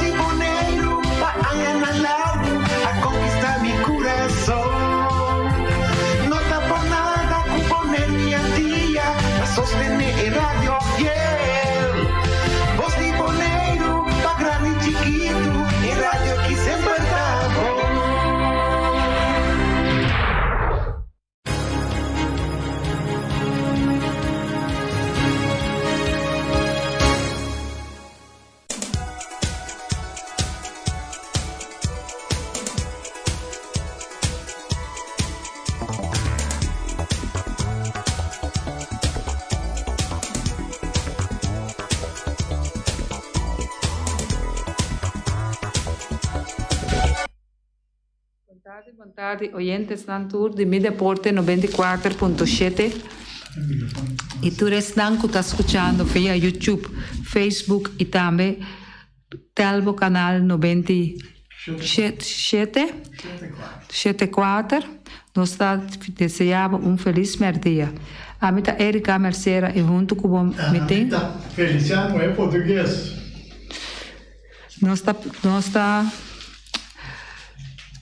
de Bonaire, vayan al lado a conquistar mi corazón. No está por nada con poner mi día a sostener Radio Fiel. Voz de Bonaire, pa' grande y chiquito, y Radio aquí siempre estamos. Boa tarde, oyentes do tour de Mi Deporte 94.7 e tu estão que está escutando via YouTube, Facebook e também pelo canal 97.74. Nós desejamos feliz dia. A mim é Erika Mercera e junto com o meeting. Feliciano é português. Nós está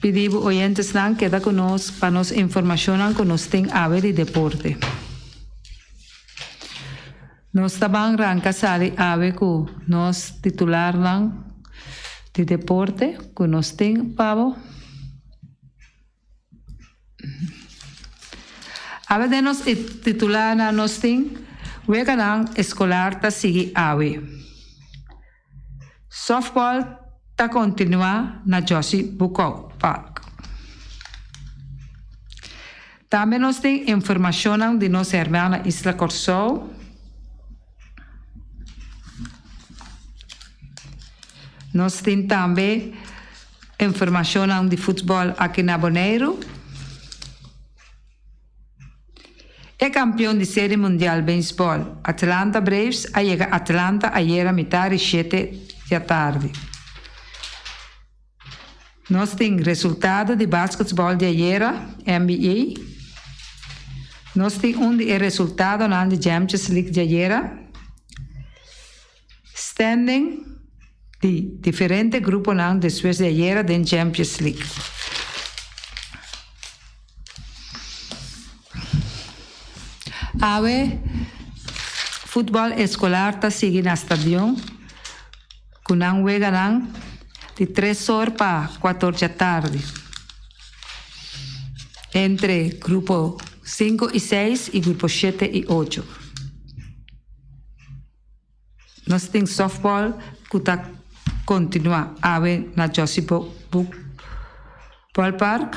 pedimos oyentes que queda conosco para nos informação que nós tem a ver de deporte. Nós também arranca sali a ver com nós titular de deporte que nós tem Pablo. A ver de nós titular nós tem o canal escolar tá seguir a ver. Softball tá continuar na Josie Bucol Park. Também nós temos informação de nossa irmã Isla Corsou. Nós temos também informação de futebol aqui na Bonaire. É campeão de série mundial de beisebol. Atlanta Braves a chega a Atlanta ayer a metade 7 da tarde. Nós temos resultado de basquetebol de ayer, NBA. Nós temos resultado na Champions League de ayer. Standing de diferentes grupos depois de ayer da Champions League. Ave futebol escolar está seguindo a estadio, com não juega de 3 horas para 4 da tarde. Entre grupo 5 e 6 e grupo 7 e 8. Nós temos softball que está continua a ver na Josie Bucol Park.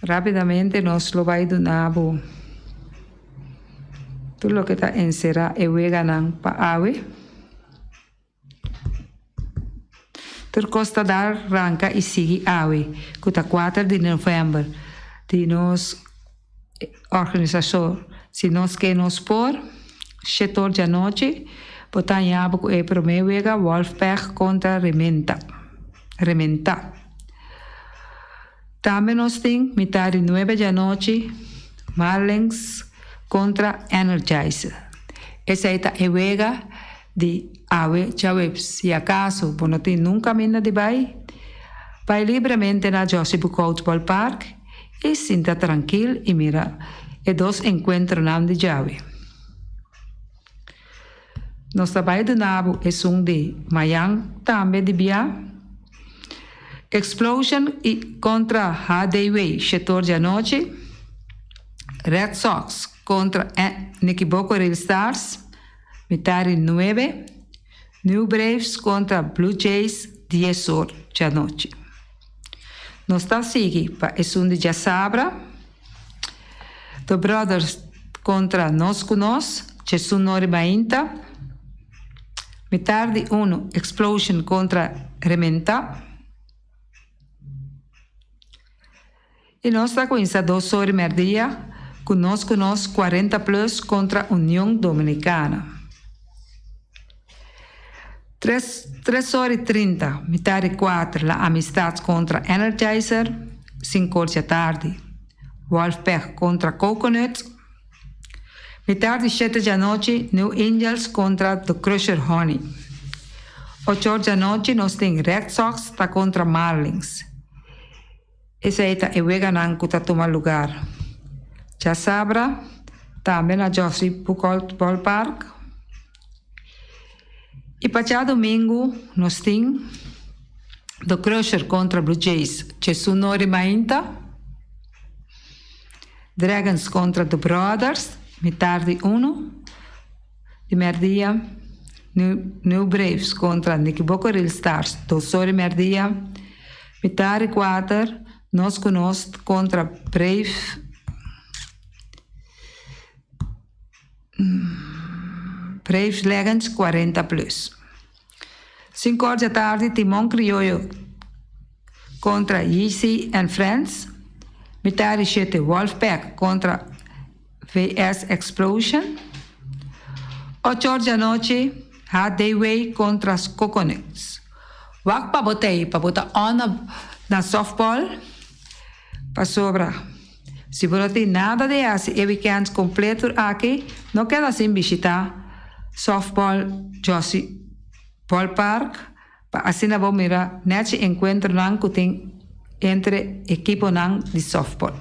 Rapidamente nós lo vai donar tudo o que está encerrado e juega para ave. Tur costa dar arranca e sigue ave, que está 4 de novembro de nos organização. Se nós queremos por 7 da noite, botar em abo e primeiro juega Wolfpack contra Rementa. Também nós temos metade 9 da noite, Marlins contra Energizer. Essa é a juega de ave, já se acaso, não tem nunca mina de vai livremente na Josie Bucol Park e sinta tranquilo e mira e dois encontros de jave. Nós trabalho de nabo é de Mayang, também de Bia. Explosion e contra Hadeway, 7 da noite. Red Sox contra Nikiboco Real Stars, metade 9. New Braves contra Blue Jays, 10 horas da noite. Nós estamos seguindo para o de Sabra. The Brothers contra Nós com Nós, Jesus Noribainta. Metade 1, Explosion contra Rementa. E nós estamos com essa 2 horas e meia, com nós 40 plus contra União Dominicana. 3 horas e 30, metade 4, La Amistad contra Energizer, 5 horas da tarde. Wolfpack contra Coconut. Metade 7 da noite, New Angels contra The Crusher Honey. 8 da noite, nós temos Red Sox tá contra Marlins. Essa aí tá juega nan que toma lugar. Já sabra, também na Joffrey Ballpark. E para domingo, nós temos The Crusher contra Blue Jays. Cesunori Mainta. Dragons contra The Brothers. Metade 1. De merdia, New Braves contra Nikiboco Real Stars. Dossori merdia. Metade 4. Nós conosco contra Braves Legends 40+. 5 horas da tarde, Timon Criollo contra Yeezy and Friends. Metade 7, Wolfpack contra VS Explosion. 8 horas da noite, Hathaway contra as Coconuts. Wak pa botar on na softball. Para sobra. Se você tem nada de assim, e weekends completo aqui, não quer assim visitar softball Josie Ballpark, para assim não vou mirar nesse encontro que tem entre equipo de softball.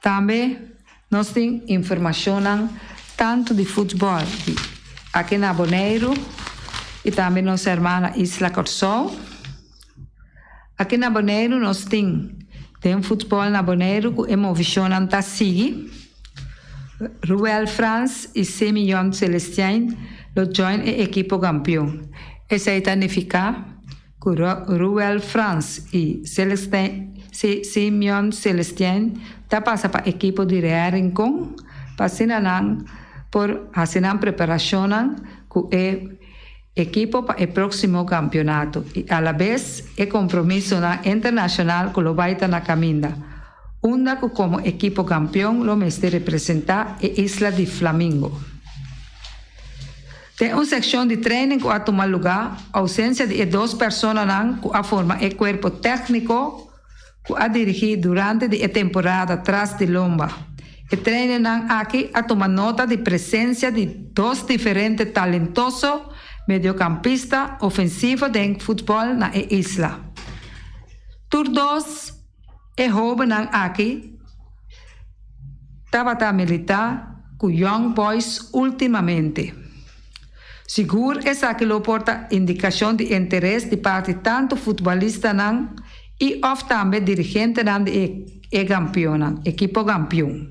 Também nós temos informação tanto de futebol aqui na Bonaire e também nossa irmã Isla Corsol. Aqui na Bonaire nós temos futebol na Bonaire que emocionam tá sigue. Ruel France e Semillon Celestien lo join e equipo campeão. Essa aí significa que Ruel France e Semillon Celestien tá passa para equipo de Real Rincón para assinar por assinar preparação que é equipo para o próximo campeonato e a la vez é compromisso internacional que lo vai estar na caminda. Onda que como equipo campeão lo mestre representar é Isla de Flamingo. Tem uma secção de treino que a tomar lugar, ausência de 2 pessoas que a forma o corpo técnico que a dirigir durante a temporada atrás de lomba. E treino aqui a tomar nota de presença de 2 diferentes talentosos mediocampista ofensivo de futebol na isla. Todos e jovem aqui estava militar com Young Boys ultimamente. Seguro essa que lo porta indicação de interesse de parte tanto futebolista e of também dirigente de campeão, equipo campeão.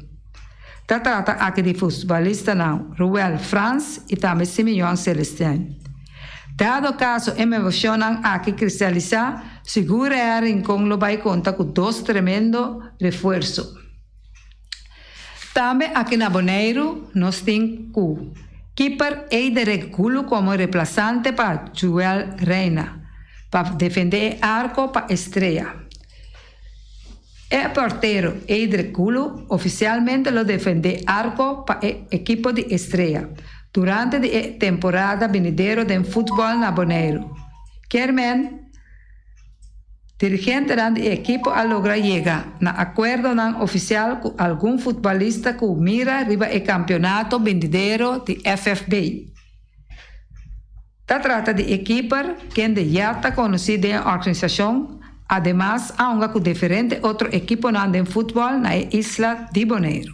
Trata aqui de futebolista Ruel France e também Semillon Celestien. Dado caso emocionam aqui cristalizar, seguro é a Rincón lo vai contar com 2 tremendo reforços. Também aqui na Bonaire, nós temos o keeper Eider Gulo como reemplazante para Joel Reina, para defender arco para Estrela. El portero Eider Gulo oficialmente lo defende arco para el equipo de Estrella durante la temporada venidera del fútbol na Bonaire. Kermen, dirigente del equipo a lograr llegar a acuerdo oficial con algún futbolista que mira arriba el campeonato venidero de FFB. Se trata de equipo que ya está conocido en la organización. Además, aunque con diferentes otros equipos de fútbol en la isla de Bonaire.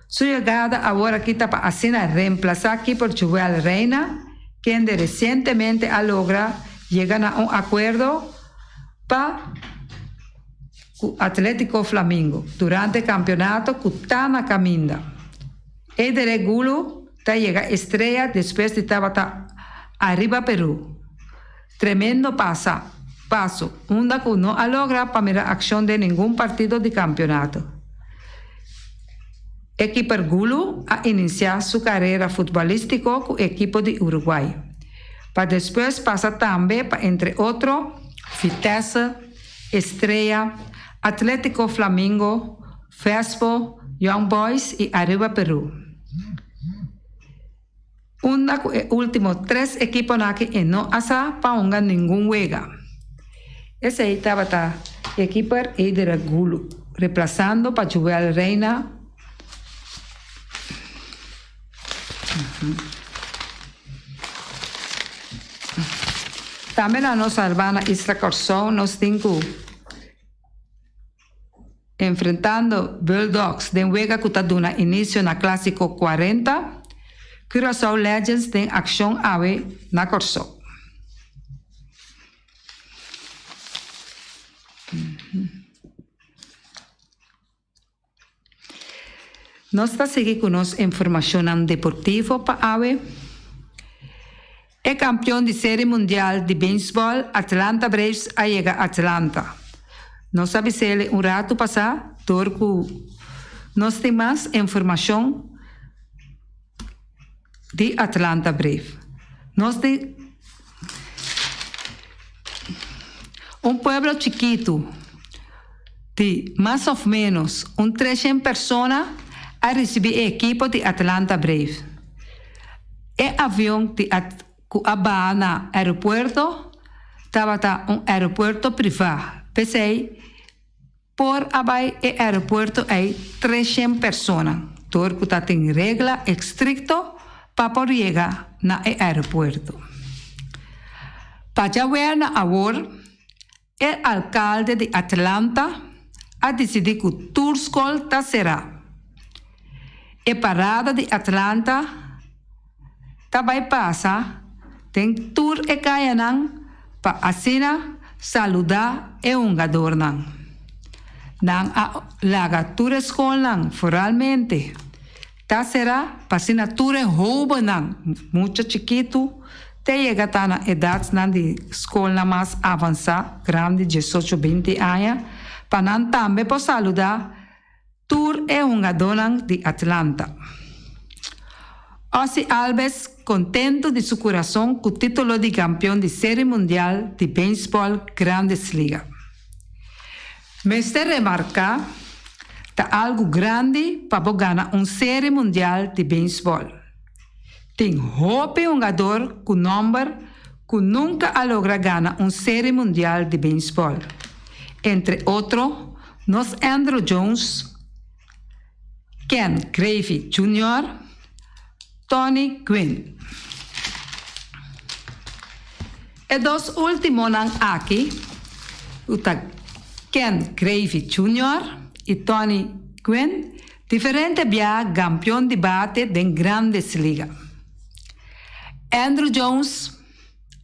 Su llegada ahora aquí para así reemplazar aquí por Joel Reina, quien recientemente ha logrado llegar a un acuerdo para Atlético Flamingo durante el campeonato que está en la caminda. El de Regulo llega Estrella después de estar arriba Perú. Tremendo paso, onda que no ha logrado para mirar acción de ningún partido de campeonato. Equipo Gulu ha iniciado su carrera futbolística con el equipo de Uruguay. Para después pasar también, entre otros, Vitesse, Estrella, Atlético Flamingo, Fespo, Young Boys y Arriba Perú. Onda con los últimos 3 equipos que no hacen para ningún juega. Ese estaba el equipo de Gulu. reemplazando para Joel Reina. También a nossa urbana Isla Corsó, nos tengo enfrentando Bulldogs de Huega Cutaduna inicio na Clásico 40, Curaçao Legends de Acción Ave na Corsó. Nós está seguindo com nossa informação deportiva para Ave. É campeão de série mundial de beisebol, Atlanta Braves a chega a Atlanta. Nós avisamos rato passado, porque nós temos mais informação de Atlanta Braves. Nós temos pueblo chiquito de mais ou menos 300 pessoas a receber o equipo de Atlanta Braves. O avião de Aba na aeroporto estava aeroporto privado. Pensei, por abai o aeroporto é 300 pessoas. Torco tem regra estricta para poder chegar no aeroporto. Para chegar na hora, o alcalde de Atlanta a decidido que o tour school será. A parada de Atlanta também passa. Tem tour e kaianan para assina saludar e jogador nan. Nan a laga tour school nan foralmente. Ta será para assina tour e rouba nan. Muito chiquito. Te llega a na edad nan de escola mais avançada, grande, 18, 20 anos, para nan também para saludar tour e jogador nan de Atlanta. Ozzy Alves, contento de su corazón con título de campeón de Serie Mundial de Béisbol Grandes Ligas. Me se remarca que algo grande para ganar una Serie Mundial de Béisbol. Tem hope jogador con nombre que nunca ha logrado ganar una Serie Mundial de Béisbol. Entre otros, nos Andrew Jones, Ken Griffey Jr., Tony Gwynn. E dos últimos aquí, Ken Griffey Jr. y Tony Gwynn, diferente via campeón de bate de Grandes Ligas. Andrew Jones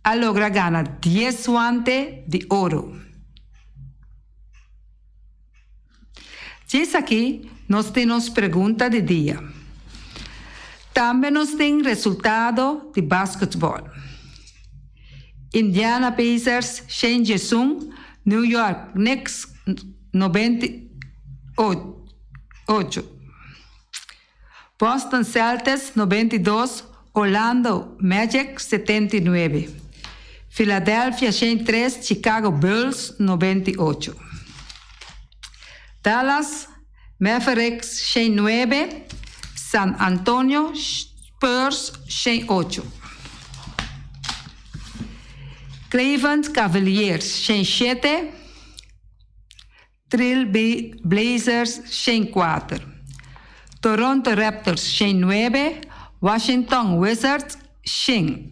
ha logrado ganar 10 guantes de oro. Y aquí nos tenemos pregunta de día. Também nos tem resultado de basquetebol. Indiana Pacers, Shane Jesung, New York Knicks, 98. Boston Celtics, 92. Orlando Magic, 79. Philadelphia, Shane 3. Chicago Bulls, 98. Dallas Mavericks, Shane 9. San Antonio Spurs, 8. Cleveland Cavaliers, 7. Trail Blazers, 4. Toronto Raptors, 9. Washington Wizards, 5.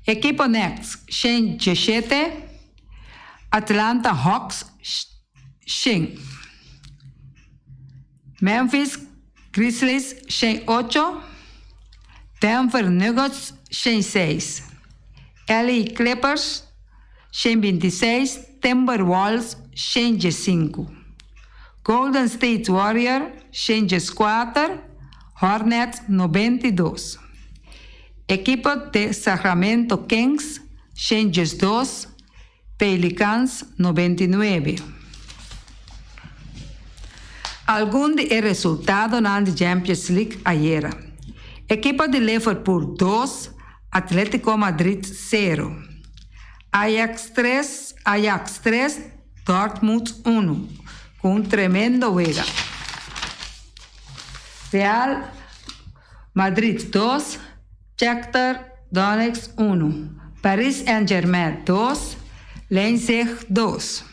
Equipo Nets, 17. Atlanta Hawks, 5. Memphis Grizzlies, 8. Denver Nuggets, 6. LA Clippers, 26. Timberwolves, 5. Golden State Warriors, 4. Hornets, 92. Equipo de Sacramento Kings, 2. Pelicans, 99. Algum de resultado na Champions League ayer. Equipo de Liverpool 2, Atlético Madrid 0. Ajax 3, Dortmund 1, com tremendo juego. Real Madrid 2, Shakhtar Donetsk 1. Paris Saint-Germain 2, Leipzig 2.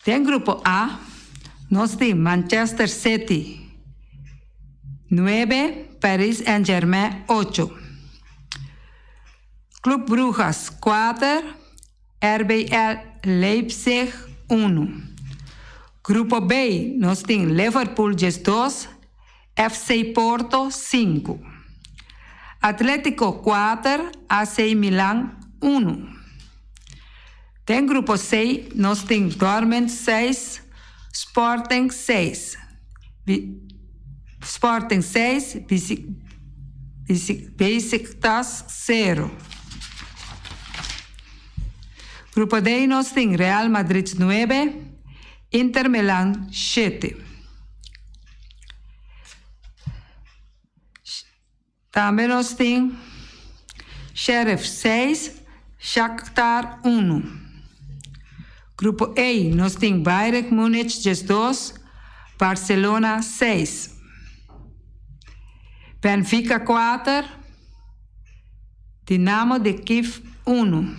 En grupo A, nos tem Manchester City 9, Paris Saint-Germain 8. Club Brujas 4, RBL Leipzig 1. Grupo B, nós tem Liverpool 2, FC Porto 5. Atlético 4, AC Milan 1. Tem grupo C, nós tem Dortmund 6, Sporting 6. Sporting 6, Besiktas 0. Grupo D, nós tem Real Madrid 9, Inter Milan 7. Também nós temos Sheriff 6, Shakhtar 1. Grupo A, nós temos Bayern Múnich 2, Barcelona 6. Benfica 4, Dinamo de Kiev 1.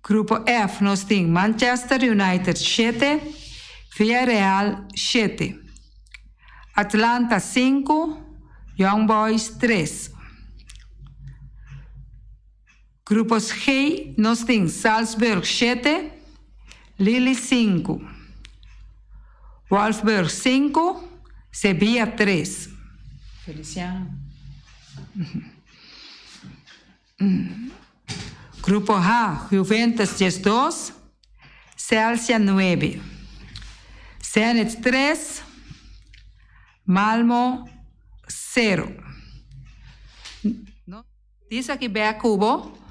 Grupo F, nós temos Manchester United 7, Villarreal 7. Atlanta 5, Young Boys 3. Grupos G, nós temos Salzburg 7, Lille 5. Wolfsburg 5, Sevilla 3. Feliciano. Grupo H, Juventus 2, Celsius 9. Zenit 3, Malmo 0. Dice aquí vea Cubo.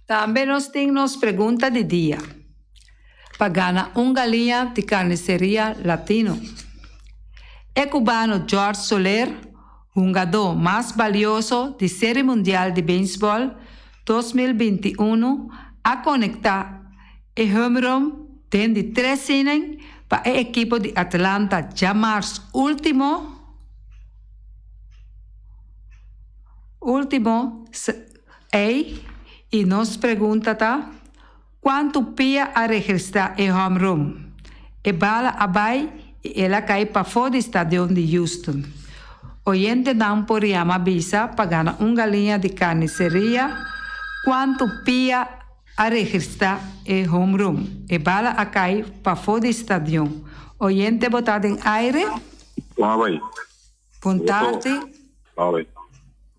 Também nós temos pergunta de dia. Pagana galinha de carniceria latino. É cubano George Soler, jogador mais valioso de Série Mundial de Beisebol 2021, a conectar e home run de 3 innings para o equipo de Atlanta, Jamars último e nos pergunta quanto pia a registrar e home run. E bala abai e ela cai para fora do estádio de Houston. Oyente não poderia avisa pagando galinha de carniceria quanto pia a registrar e home run. E bala a cai para fora do estádio. Oyente botado em aire. Boa tarde.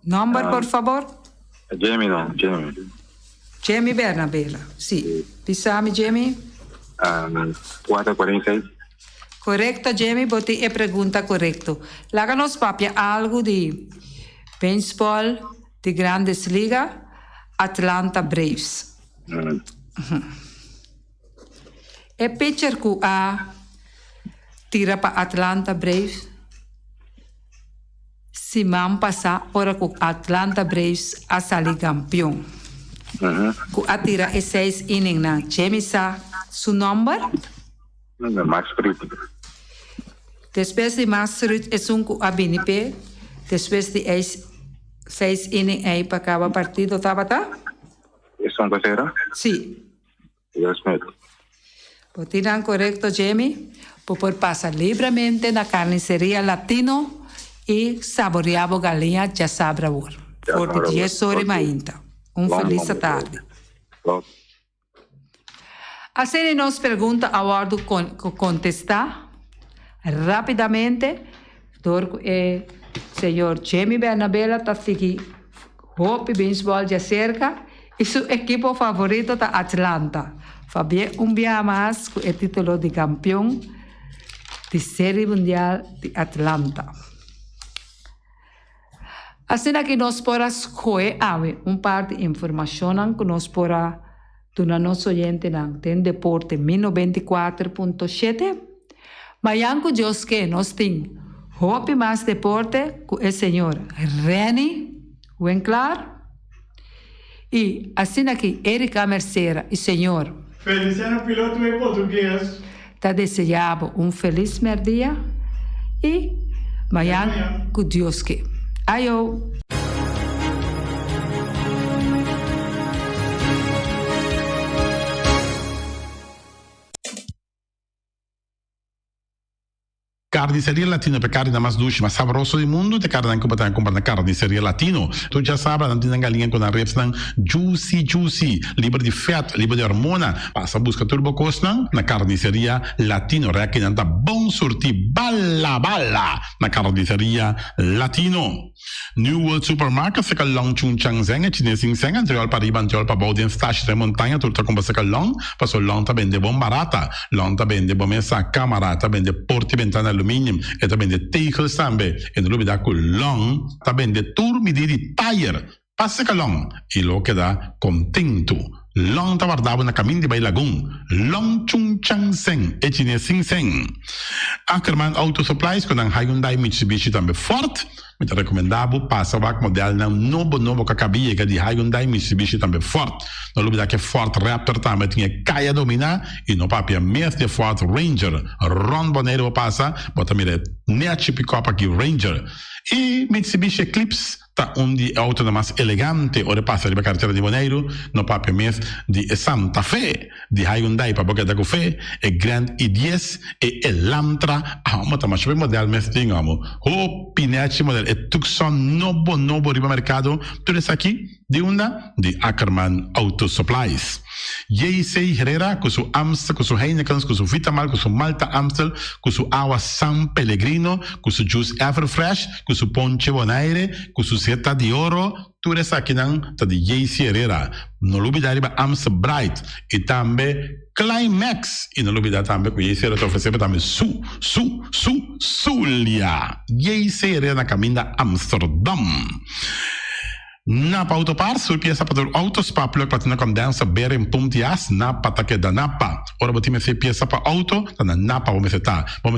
Número, por favor. Jamie Bernabela, sì. Pisami, Jamie? 446. Correcto, Jamie, boti e pregunta correcto. Láganos papia algo de baseball de Grandes Ligas, Atlanta Braves. E pitcher que tira para Atlanta Braves, si man pasa ora que Atlanta Braves a salir campeão. Que atira e 6 innings na Jamie sa su number? Max Fried. Después de Max Fried es un abinipe. Después de 6 innings aí para cada partido, ¿tabata? ¿Es un casero? Sí. Dios mío. Por tirar correcto, Jamie, por pasar libremente na carnicería latino y saborear galinha de sabor. Por 10 horas mainta. Feliz tarde. A série nos pergunta agora contestar rapidamente. Senhor Jamie Bernabela está aqui, Hope Baseball de cerca e seu equipo favorito está Atlanta. Fabien dia mais com o título de campeão de Série Mundial de Atlanta. Assim que nós podemos escolher parte de informação que nós podemos dar nosso oyente tem Deporte 94.7. Mas com Deus que nós temos Hope Mais Deporte com o senhor Reni Winkler. E assim que Erika Mercera e senhor Feliciano Piloto em português. Tá desejando feliz dia e amanhã com Deus que. Ayo. Carnicería Latino, per carne mais dulce, mais saboroso do mundo, te carne comprar na Carnicería Latino. Tu já sabe, não tem galinha com a reps juicy, livre de fat, livre de hormona. Passa a busca turbo costa na Carnicería Latino. Requinanta bom surti balla na Carnicería Latino. New World Supermarket fica long chung chang zeng, chinesing zeng, anterior para riba, anterior para baudin stash de montanha, turta com você long, passo long tá bende bom barata, long tá bende bom essa câmara, tá bende porti ventana alumínio, e tá bende teicels também, e no lugar da long, tá bende tour medida tire, passa que long, e lo que dá contento. Long tá guardado na caminho de Bailagum, long chung chang zeng, e chinesing zeng. Ackerman Auto Supplies com a Hyundai Mitsubishi também forte. Muito recomendável, passa o modelo novo que acabia de Hyundai Mitsubishi também forte. Não dúvida que Ford Raptor também tinha caia dominar e no papel mesmo de Ford Ranger. Ron Boneiro passa, bota mire net pick-up aqui Ranger. E Mitsubishi Eclipse tá de auto mais elegante, ora passa de carteira de Boneiro, no papel mesmo de Santa Fe, de Hyundai para boca da café, e Grand i10 e Elantra, mas também o modelo mesmo tem o pinete modelo e Tucson novo riba mercado, tudo isso aqui de de Ackerman Auto Supplies. J.C. Herrera com seu Amstel, com seu Heineken, com seu Vitamal, com seu Malta Amstel, com seu Agua San Pellegrino, com seu Juice Everfresh, com seu Ponche Bonaire, com seu Zeta de Oro, tudo isso aqui tá de J.C. Herrera. Não olvidar riba Amstel Bright e também Climax. E não olvidar também que J.C. Herrera tá oferecendo também Zulia. J.C. Herrera na caminho da Amsterdam. Napa Autopars, sul pieza para autospa, plug platina condensa, beren puntias, Napa take da Napa. Ora botime se pieza para auto, na Napa vamos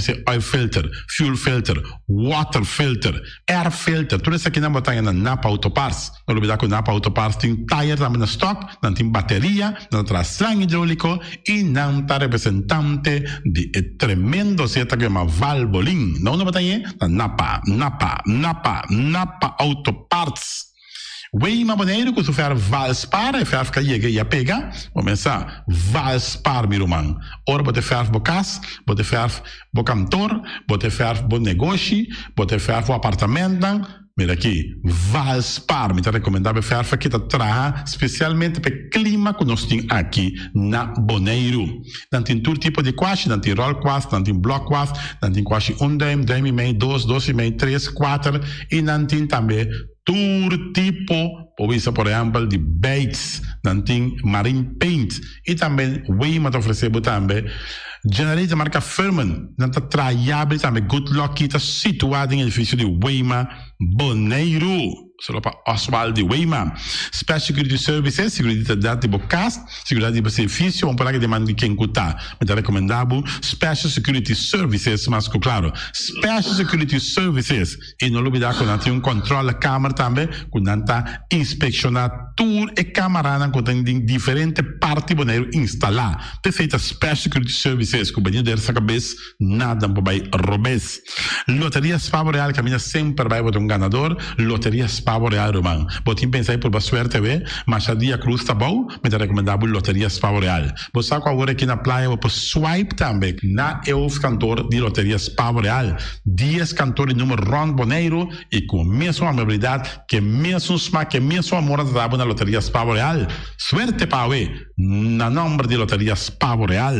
ser oil filter, fuel filter, water filter, air filter, tudo isso aqui na botanha na Napa Autopars. Não olvidar que o Napa Autopars tem tire também na stock, não tem bateria, não traz slang hidráulico e não está representante de tremendo seta que é uma Valvoline. Não na botanha, na Napa Autoparts. Weima Boneiro, que tu fer Valspar, e fer fica e a pega, começar Valspar, meu irmão. Ora, bote fer bocas, bote fer bocantor, bote fer bo negócio, bote fer bo apartamento. Mira aqui, Valspar, me está recomendando fer que tá traga especialmente para clima que nós temos aqui na Boneiro. Não tem todo tipo de quache, não tem roll quache, não tem block quache, não tem quache 1 dime, dime e meio, 2, 2 e meio, 3, 4 e não tem também todo tipo, por exemplo, de baits, não tem marine paint e também Weima te oferecendo também generator marca Furman, não está traiável também Good Luck que está situado em edifício de Weima Boneiro. Solo para Oswald de Weima. Special Security Services, seguridade de bocas, seguridade de serviço, vamos falar que demanda de quem cutar. Me está recomendado Special Security Services, mas claro, Special Security Services. E não olvidar que não tem controle da câmara também, que não está inspecionar tour e câmara, que tem diferentes partes Boneiro instalar. Perfeita Special Security Services, que o banheiro dessa cabeça, nada para robes. Loteria Spavo Real, caminha sempre vai para ganador. Loteria Spavo Real, Roman. Botim pensar por suerte, mas a dia cruz tá bom, me tá recomendado Loteria Spavo Real. Você agora aqui na praia, vou swipe também na cantor de Loteria Spavo Real. 10 cantores número Ron Boneiro e com a mesma amabilidade, que mesmo smack, que mesmo amor da na Loteria Spavo Real. Suerte para na nome de Loteria Spavo Real.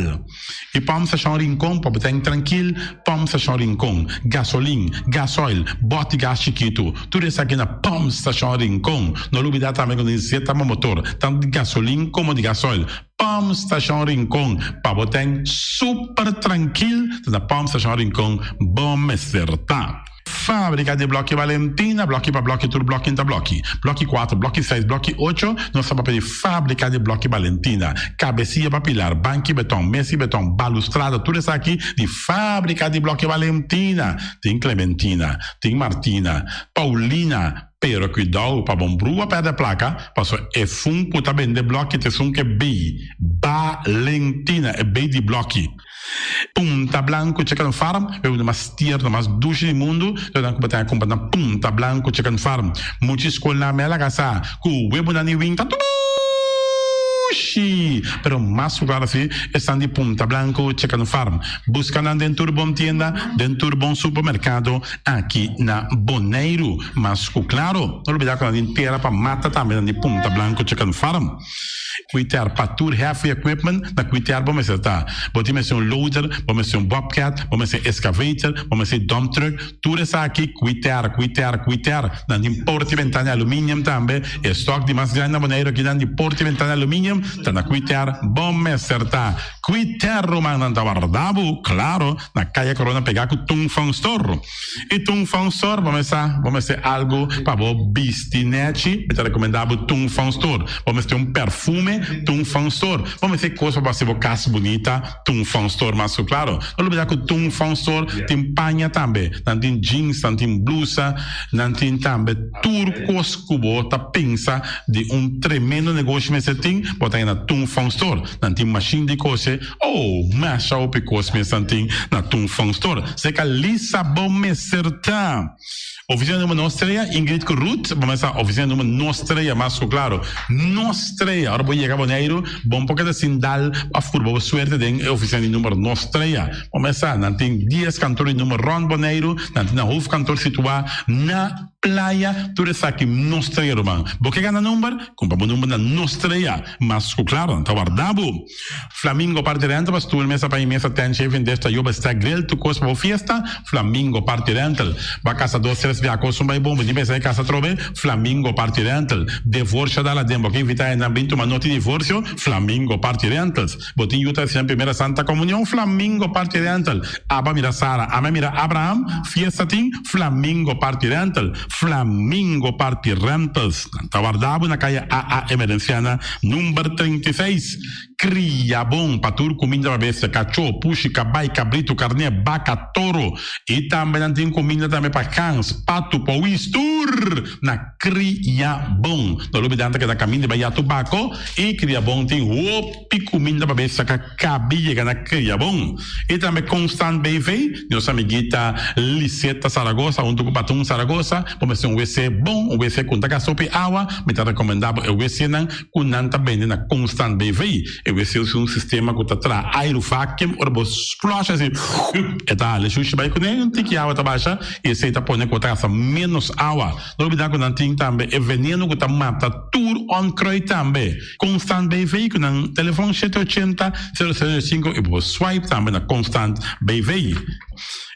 E vamos achar um rincão, para botar tranquilo, vamos achar um rincão. Gasolina, gasoil, bote gás chiquito, tudo isso aqui na Pump Station Rincon. Não olvidar também quando iniciar o motor, tanto de gasolina como de gasoil. Pump Station Rincon, para botar super tranquilo, na Pump Station Rincon, bom acertar. fábrica de Bloque Valentina, bloque para bloque, tudo bloque inta bloque. Bloque 4, bloque 6, bloque 8, nós estamos para fábrica de Bloque Valentina. Cabecinha para pilar, banco betão, mesa betão, balustrada, tudo isso aqui de fábrica de Bloque Valentina. Tem Clementina, tem Martina, Paulina, pero cuidado para bom brua perder a placa, passo é fun puta bem de bloque, te sun que B, Valentina, é B de bloque. Punta Blanco Chicken Farm, é uma das tiers mais duches do mundo, então que tem a Punta Blanco Chicken Farm. Muitas escolas na mela casa, com o web na niwin, tá tudo pero más claro así están de Punta Blanco Chicken Farm. Buscan dentro bom tienda, dentro bom supermercado aqui na Bonaire. Mas claro, não olvidar que a gente tira para mata também de Punta Blanco Chicken Farm. Cuitar para tudo heavy equipment, na cuitar vamos acertar. Vamos ser loader, vamos ser bobcat, vamos ser excavator, vamos ser dump truck. Tudo isso aqui cuitar. Na porta e ventana alumínio também. Estoque de mais grande na Bonaire aqui na porta e ventana alumínio. Tá na cuitar, vamos acertar. Cuitar romano na Guardabo, claro, na Caia Corona pegar com Tung Fong Store. E Tung Fong Store, vamos ser algo para o bistinete, eu te recomendava Tung Fong Store. Vamos ter perfume Tung Fong Store. Vamos ter coisa para ser casa bonita, Tung Fong Store, mas claro. Não olvidar que Tung Fong Store tem panha também, tem jeans, tem blusa, tem também turcos cubo, tá pensa de tremendo negócio mas tem, bota aí na Tung Fong Store, tem machine de coisa, masha up coisa mas tem na Tung Fong Store. Se que Lissabon me certa. Oficina número nostra, Ingrid Ruth, vamos a oficina número nostra, mas claro, nostra, agora vou chegar a Bonaire, bom porque assim dá a furbo suerte de oficina número nostra, vamos a, não tem 10 cantores número Ron Bonaire, não tem na Hof cantor situado na playa, tudo isso aqui nostra, irmão. Porque ganha número, compra o número na nostra, mas claro, tá guardado. Flamingo partirente, mas tu mesa para mesa tem chefe desta yoba está grill, tu coisa para festa, Flamingo partirente, vai casa doce via cosa mai bom, di mesa casa trove Flamingo Party Rental, divorcio dalla dembo che invita in ambito ma noti divorzio, Flamingo Party Rentals, botin yuta sia primera Santa Comunión, Flamingo Party Rental, Abba mira Sara, Ama mira Abraham, fiestatin, Flamingo Party Rental, Flamingo Party Rentals, guardavo na calle AA Emerenciana, numero 36, cria bom, patur comida para bestia, cachorro, puxi, cabai, cabrito, carne, vaca, toro, e também tem comida também para cães, pato, pauistur, na cria bom. Não olvidando que da caminho vai a tubaco e cria bom tem opi comida para bestia, que cabia na cria bom. E também Constant BV, nossa amiguita Liseta Saragossa, onde o patum Saragossa, vamos ter WC bom, WC com taca sopa e água, me tá recomendado o WC não, com nanta bem na Constant BV. WC é um sistema que está traz aerovacuum, ou você flush assim, e tá, ele chucha vai com nem tem que água tá baixa, e você tá pondo com taça menos água. Não olvidar que não tem também é veneno que tá mata tudo on croi também. Constant BV que no telefone 780 005 e você swipe também na Constant BV.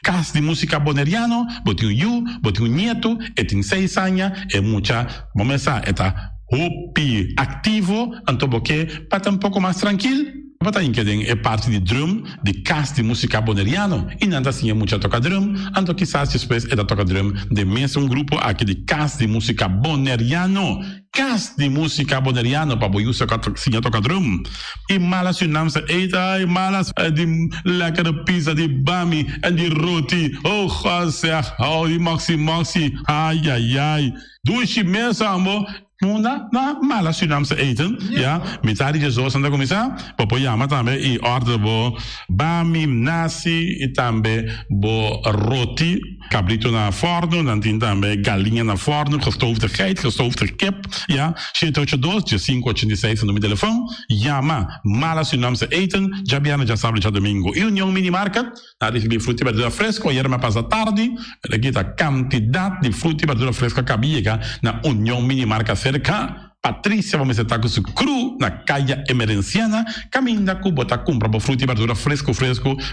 Casa de música boneriano, botinho you, botinho nieto, e tem 6 anos, e muita, vamos começar, eta hopi ativo, então porque para um pouco mais tranquilo, para que é parte de drum, de casa de música boneriano, e não assim é muito toca drum, então quizás depois é da toca drum de mesmo grupo aqui de casa de música boneriano. Casa de música boneriano para o uso que toca drum. E malas unamsa, eita, e malas de lekkere pizza, de bami, en de roti. Oh, zeg, oh, die maxi, ai. Doe je mensen amor. Na mala Surinaamse eten, ja, metade de zoos aan de commissaris, popoyama também e ordem bo bami, nasi e também bo roti, cabrito na forno, dan tem também galinha na forno, gestoofde geit, gestoofde kip, ja, 782 586 no meu telefone, Yama, mala Surinaamse eten, já biana já sábado já domingo, e União Mini Market, na recebi fruta e verdura fresco, ayer me passa tarde, aqui a quantidade de fruta e verdura fresca cabia na União Mini Market cerca, Patrícia, vamos estar com isso cru na calle Emerenciana, caminha com bota compra para fruta e verdura fresco,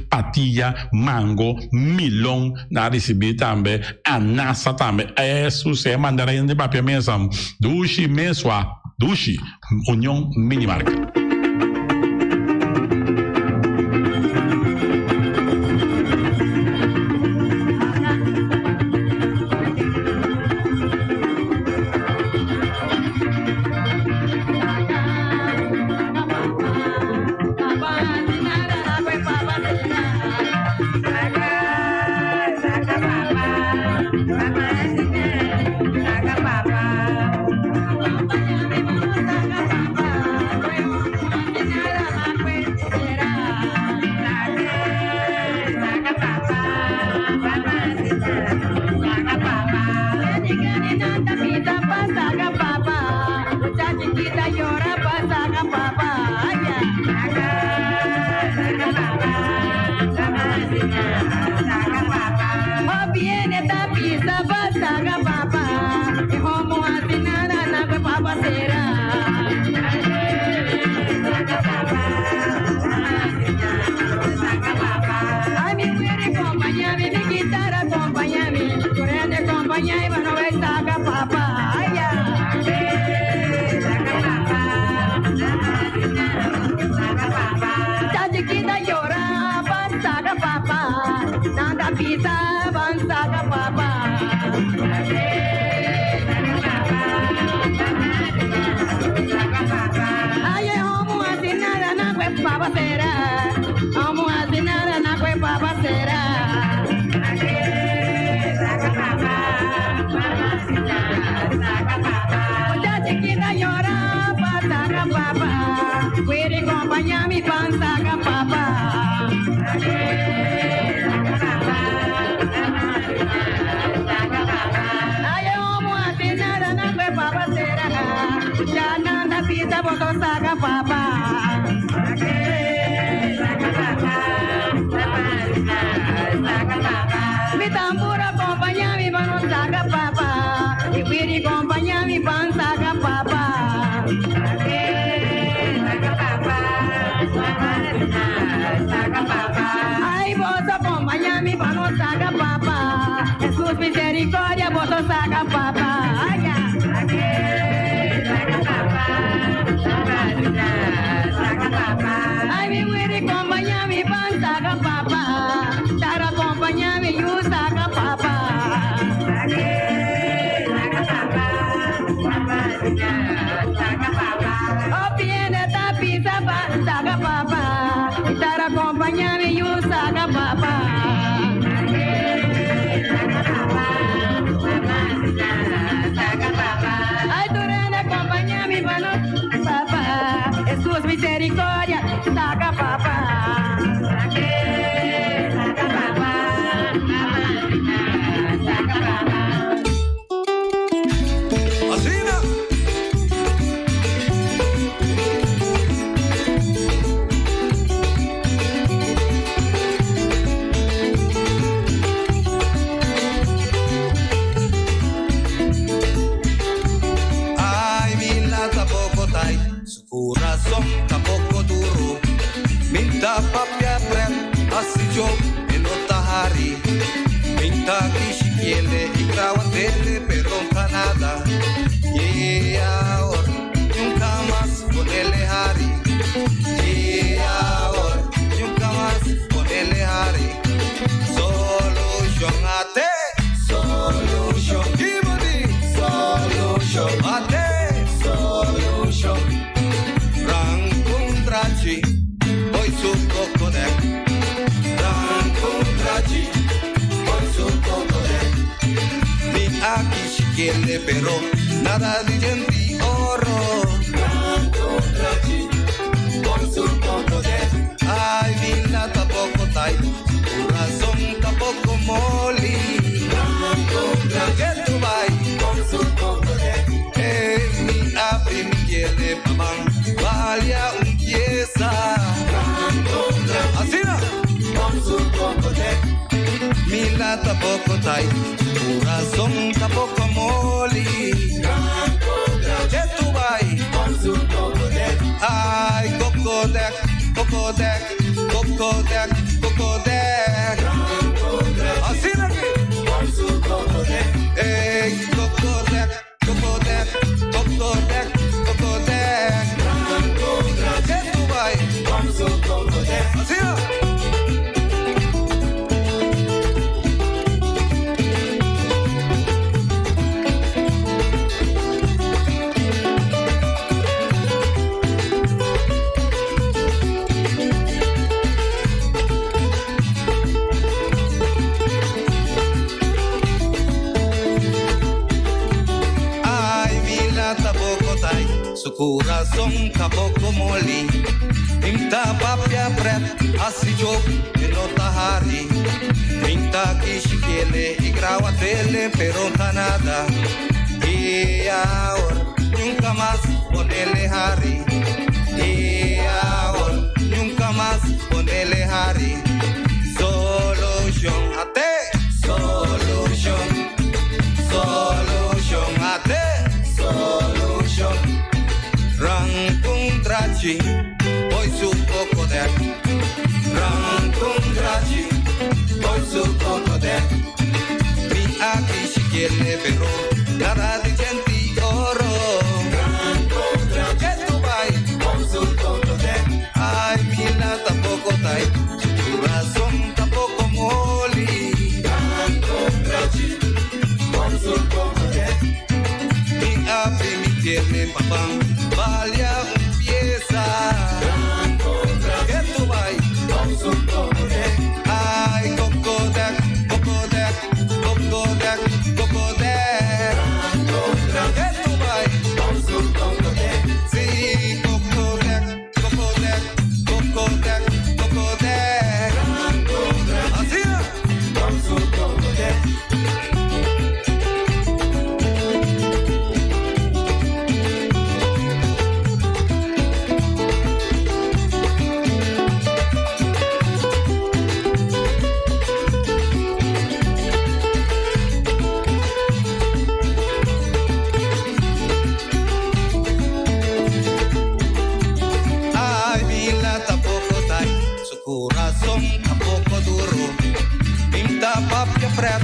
patilha, mango, milão, na receber também, anassa também, isso é mandarim de papel mesmo, dushi mesua, dushi, União Mini Market. Viene da pizza, saga papa, e homo asinana na papa sera. Ai mi quiere acompañarme, mi guitarra acompañarme, corrente acompañarme, no es saga papa. Ay ya. Ta chiquita llora, saga papa, nada pizza. Saga papa, ay homo asinara na kwe papa sera, homo asinara na kwe papa sera. Mucha chiquita llora pa saga papa, quiere acompañarme pa saga papa. Pizza boto saga papa. Mi tambura acompaña mi mano saga papa. Y quindi acompaña mi pan saga papa. Ay, vos acompaña mi mano saga papa. Jesús misericordia, vos saga papa. Ay, ya. Ay, mi muere acompaña mi pan saga papa. Tara acompaña mi you saga papa. Oh, viene da pizza saga papa. Tara acompaña mi you saga papa. Ay, tu rena acompaña mi mano papa. Jesús misericordia, saga papa. Asina. Ay, mi lata poco tai. Corazón tampoco duro, minta papia prem, asijo enota hari, minta kishikiele ikrawatele pero nada, y ahora nunca más ponele hari, y ahora nunca más ponele hari, solution ate, solution, kimani, solution ate, solution. Rancontraci, poi su cocodè. Rancontraci, poi su cocodè. Mi achiscichiele però, nada di genti oro. Rancontraci, poi su cocodè. Ai, villa tampoco tai, corazón tampoco moli. Rancontraci, che tu vai, poi su cocodè. E mi apri mi chiede mamma. Valia un chiesa. Asina. Mi lata poco tai, corazón tampoco moli. Che tu vai? Ai, cocodec, cocodec, cocodec, cocodec. Asina che? Ehi, cocodec, cocodec, cocodec, cocodec. Che tu vai? Asina. Su corazón tampoco moli, minta papia prep, asijo enota hari, minta kishikiele ikrawatele pero nada, y ahora nunca más ponele hari, y ahora nunca más ponele hari, so draci, poi su cocodè. Rancon draci, poi su cocodè. Mi capisci che le però, cara di genti oro. Rancon draci, che tu vai, poi su cocodè. Ai mila tampoco dai, corazón tampoco moli. Rancon draci, poi su cocodè. Mi apri mi tiene papá, valia un pieza. Que tú vas, con su cocodé. Ay, cocodé, cocodé, cocodé, cocodé. Que tú vas, con su cocodé. Sí, cocodé, cocodé, cocodé, cocodé. Así es, con su cocodé. Ay, Mila tampoco dai, su corazón tampoco duro. Minta papia prep,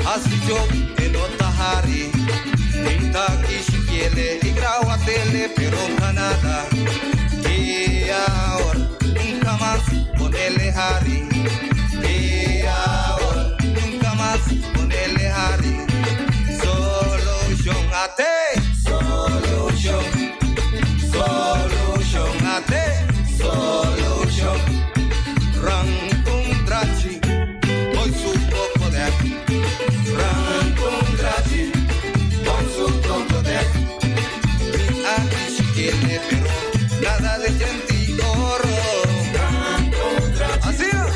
así yo en Otahari. Minta kishikiele y grau a tele, pero Canadá. Y ahora nunca más ponele Harry. Y ahora nunca más ponele Harry. Solution a te, solution. Solution a te, solution. Rancun draci, poi su cocodè. Rancun draci, poi su cocodè. Mi amici che ne però, nada de genti oro. Rancun draci, así es,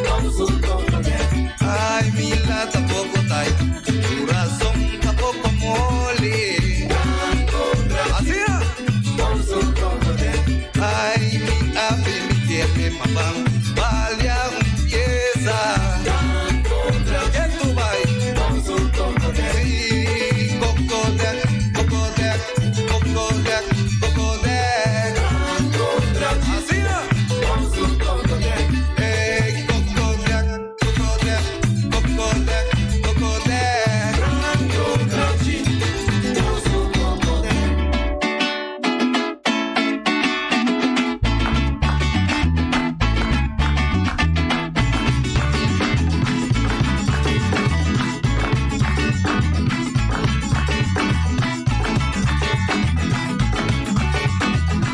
poi su cocodè. Ay, Mila tampoco dai, corazón tampoco moli. Rancun draci, así es. Ay, mi ave, mi tiene mamá, valia un pieza. Que tú vas, con su cocodé. Sí, cocodé, cocodé, cocodé, cocodé. Así es, con su cocodé. Hey, cocodé, cocodé, cocodé, cocodé. Con su cocodé.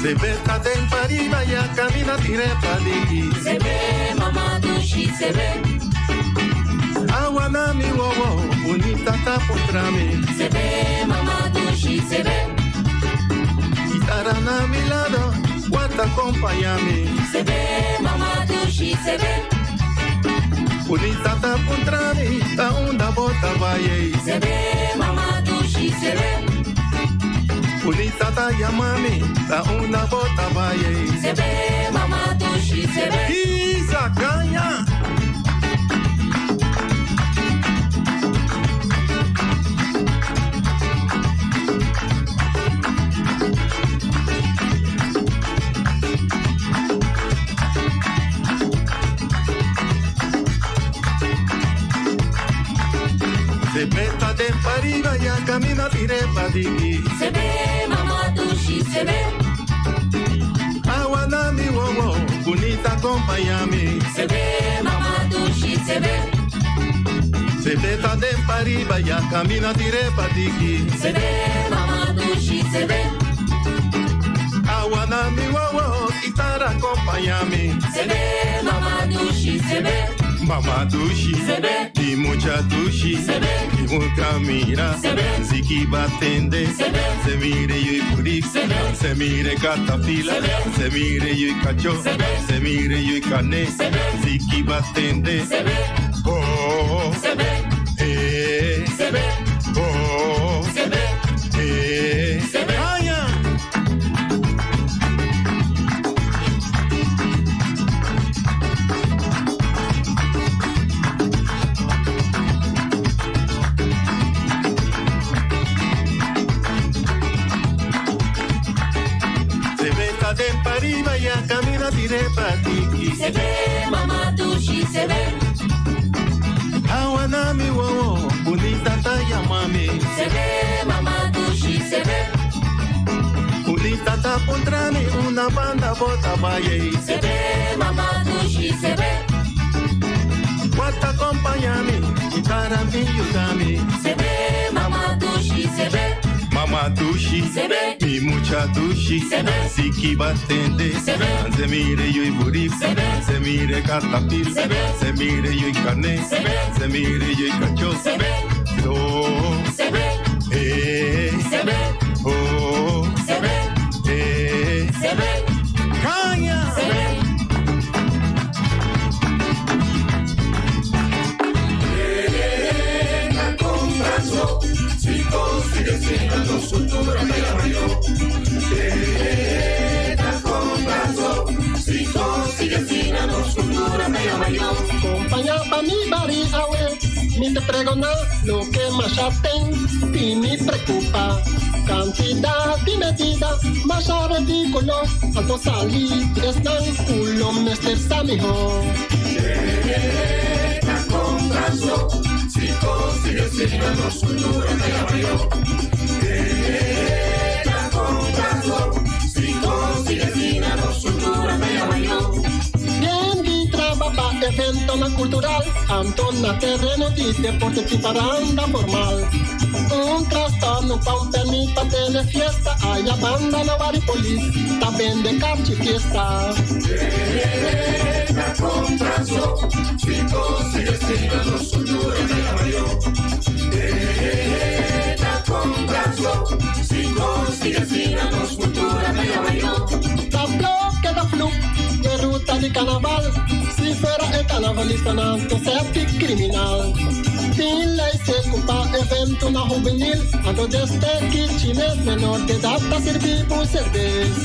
Se ve sta in pariva ya camina direpa ligi. Se ve, mamá dushi, se ve. Awana mi wowo, bonita ta potrami. Se ve, mamá dushi, se ve. Estará a mi lado, guata acompáñame. Se ve, mamá dushi, se ve. Bonita ta potrami, ta onda bota vaye. Se ve, mamá dushi, se ve. Bonita ta yamami, ta onda bota vaye. Se ve, mamá dushi, se ve. Isa caña. Se meta de pariva ya camina direpa digi. Se ve, mamá dushi, se ve. Awana mi wowo, bonita acompáñame. Se ve, mamá dushi, se ve. Se meta de pariva ya camina direpa digi. Se ve, mamá dushi, se ve. Awana mi wowo, itara acompáñame. Se ve, mamá dushi, se ve. Mamá dushi, Se ve. y mucha dushi, Se ve. y mucha mira, Se ve. ziki batende, Se ve. se mire yo y purik, Se ve. se mire catapila, Se ve. se mire yo y cacho, Se ve. se mire yo y cane, Se ve. ziki batende, Se ve, oh, se ve, se ve, oh, se ve, se ve. Aya. direpa tiki. Sebe, mama dushi, sebe. Hawanami wo, unitata ya mami. Sebe, mama dushi, sebe. Unitata puntrami, una banda bota baye. Sebe, mama dushi, sebe. Wata acompañami, guitarra mi yugami. Sebe, mama dushi, sebe. Mama dushi, Sebe. mi mucha dushi, Sebe. siki batende, Sebe. se mire yo y burip, Sebe. se mire catapil, Sebe. se mire yo y carne, Sebe. se mire yo y cacho, Sebe. do, Sebe. Sebe. oh, Sebe. Sebe. caña, Sebe. Acompaña pa mi bari awe, mi te pregona lo que más ya ten y me preocupa. Cantidad y medida, más ya ridículo, alto salí, están culo, me estresa mejor. Bien di trabaja evento na cultural, antona terreno di deporte y paranda formal. Un trastorno pa un permita de fiesta, haya banda no varipolis, también de cachi fiesta. La bloque da flu, de ruta de carnaval, si fuera el carnavalista nato septi criminal. Sin ley se ocupa evento na juvenil, ando desde que chines menor de edad ta servir por cerveza.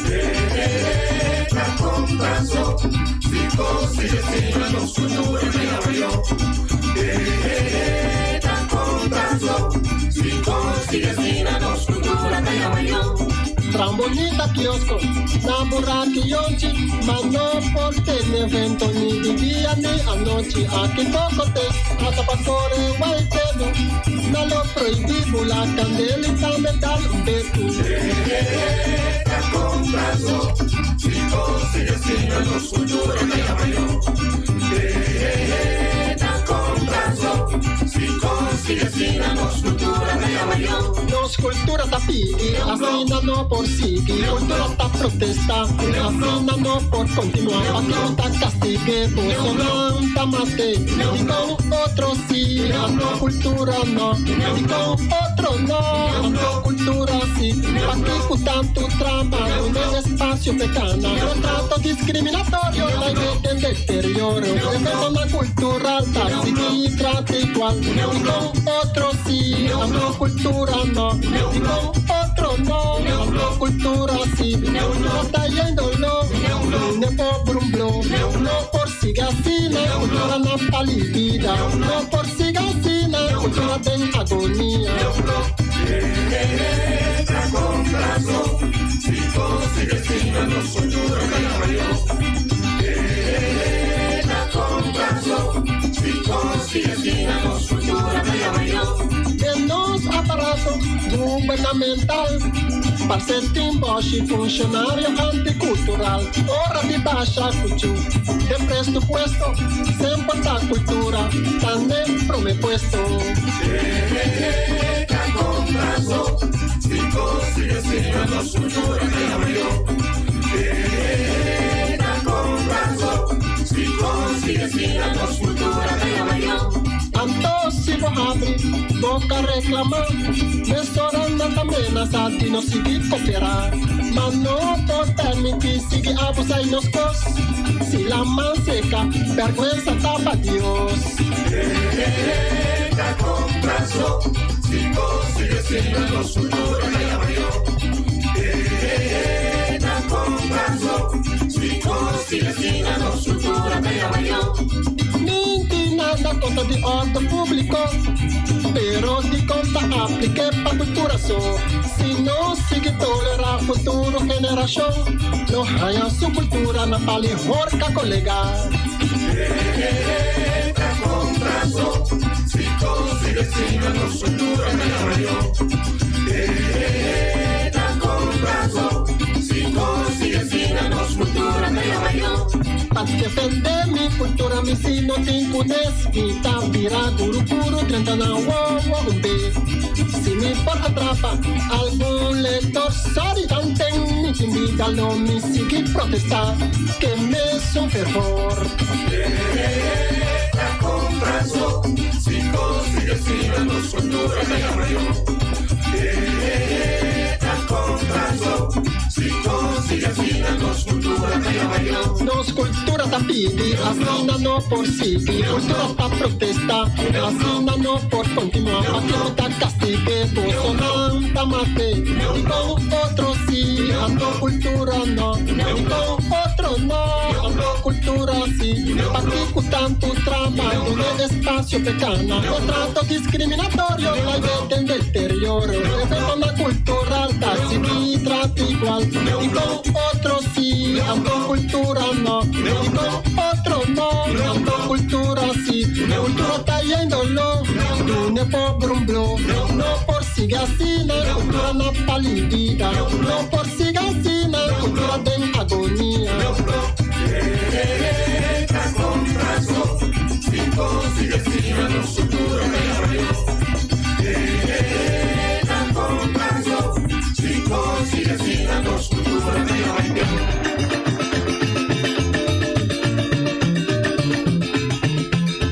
Trambolita kiosco, na burraki yonchi, mano por ten evento ni de día ni anoche. Aquí poco te, hasta pa' corre guayteno, na lo prohibido la candelita metal betu. Los culturas tapi, así no por sí, cultura ta protesta, así no por continuar, aquí no ta castigue, pues son ta mate, y con otros sí, no cultura no, y con otros no, no cultura sí, aquí cutan tu trama, en el espacio pecana, no trato discriminatorio, la imagen de exterior, defenso una cultura ta, sí, trata igual, y con otros sí, no cultura no, y con otros no, no cultura sí, no está yéndolo, no por brumblo, no por sigasina, cultura no palidida, no por sigasina, cultura de agonía. Menos aparato gubernamental, parcetim boshi funcionario anticultural, hora de baja cuchu, de presupuesto, se importa cultura, también prome puesto. Antos si vos abri, boca reclamar, restaurando también a sati no sigue cooperar, mas no por permitir sigue abusar y nos cos, si la man seca, vergüenza tapa Dios. Ninguém nada conta de ordem público, pero di conta aplique pa cultura so. Si no sigue tolerar futuro generación, no haya su cultura na pali horca colega. Si consigue signo su cultura me llamo yo. Si consigue signo su cultura me llamo yo. Para defender mi cultura, mi sino tincunes, mi tabira guru 30 na umbe. Si mi por atrapa algún lector saritante, mi invita no mi sigue protestar, que me son fervor. Si consigue signo su cultura me llamo yo. Si consigue signo su cultura me llamo yo. Nos cultura tapidi, asina no por sigi, cultura ta protesta, asina no por continuar, aquí no ta castigue, sonanta mate, y con otro sí, ando cultura no, y con otro no, ando cultura sí, aquí tanto trabajo de espacio pecana, no trato discriminatorio, la idea del deterioro, respeto la cultura alta, sí, trato igual, y con otro sí, ando cultura no, y con otro no, ando cultura sí, cultura está yéndolo, dune por brumblo, no por sigasina, cultura no palidida, no por sigasina, cultura de agonía. Si consigue signo su cultura me llamo yo. Si consigue signo su cultura me llamo yo.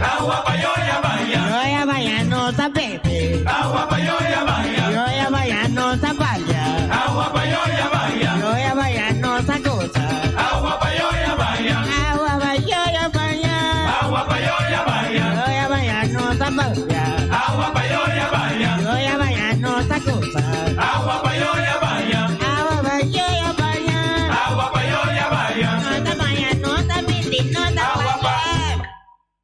Agua pa' yo ya vaya no tapete. Agua pa' yo ya vaya no tapalla. Agua pa' yo ya vaya No sa cosa. Agua pa' yo ya vaya Agua pa' yo ya vaya. Agua pa' yo ya vaya No tapalla. Agua pa' yo ya vaya No sa cosa. Agua pa' yo ya vaya Agua pa' yo ya vaya. Agua pa' yo ya vaya No tapalla, no tapete, no tapalla.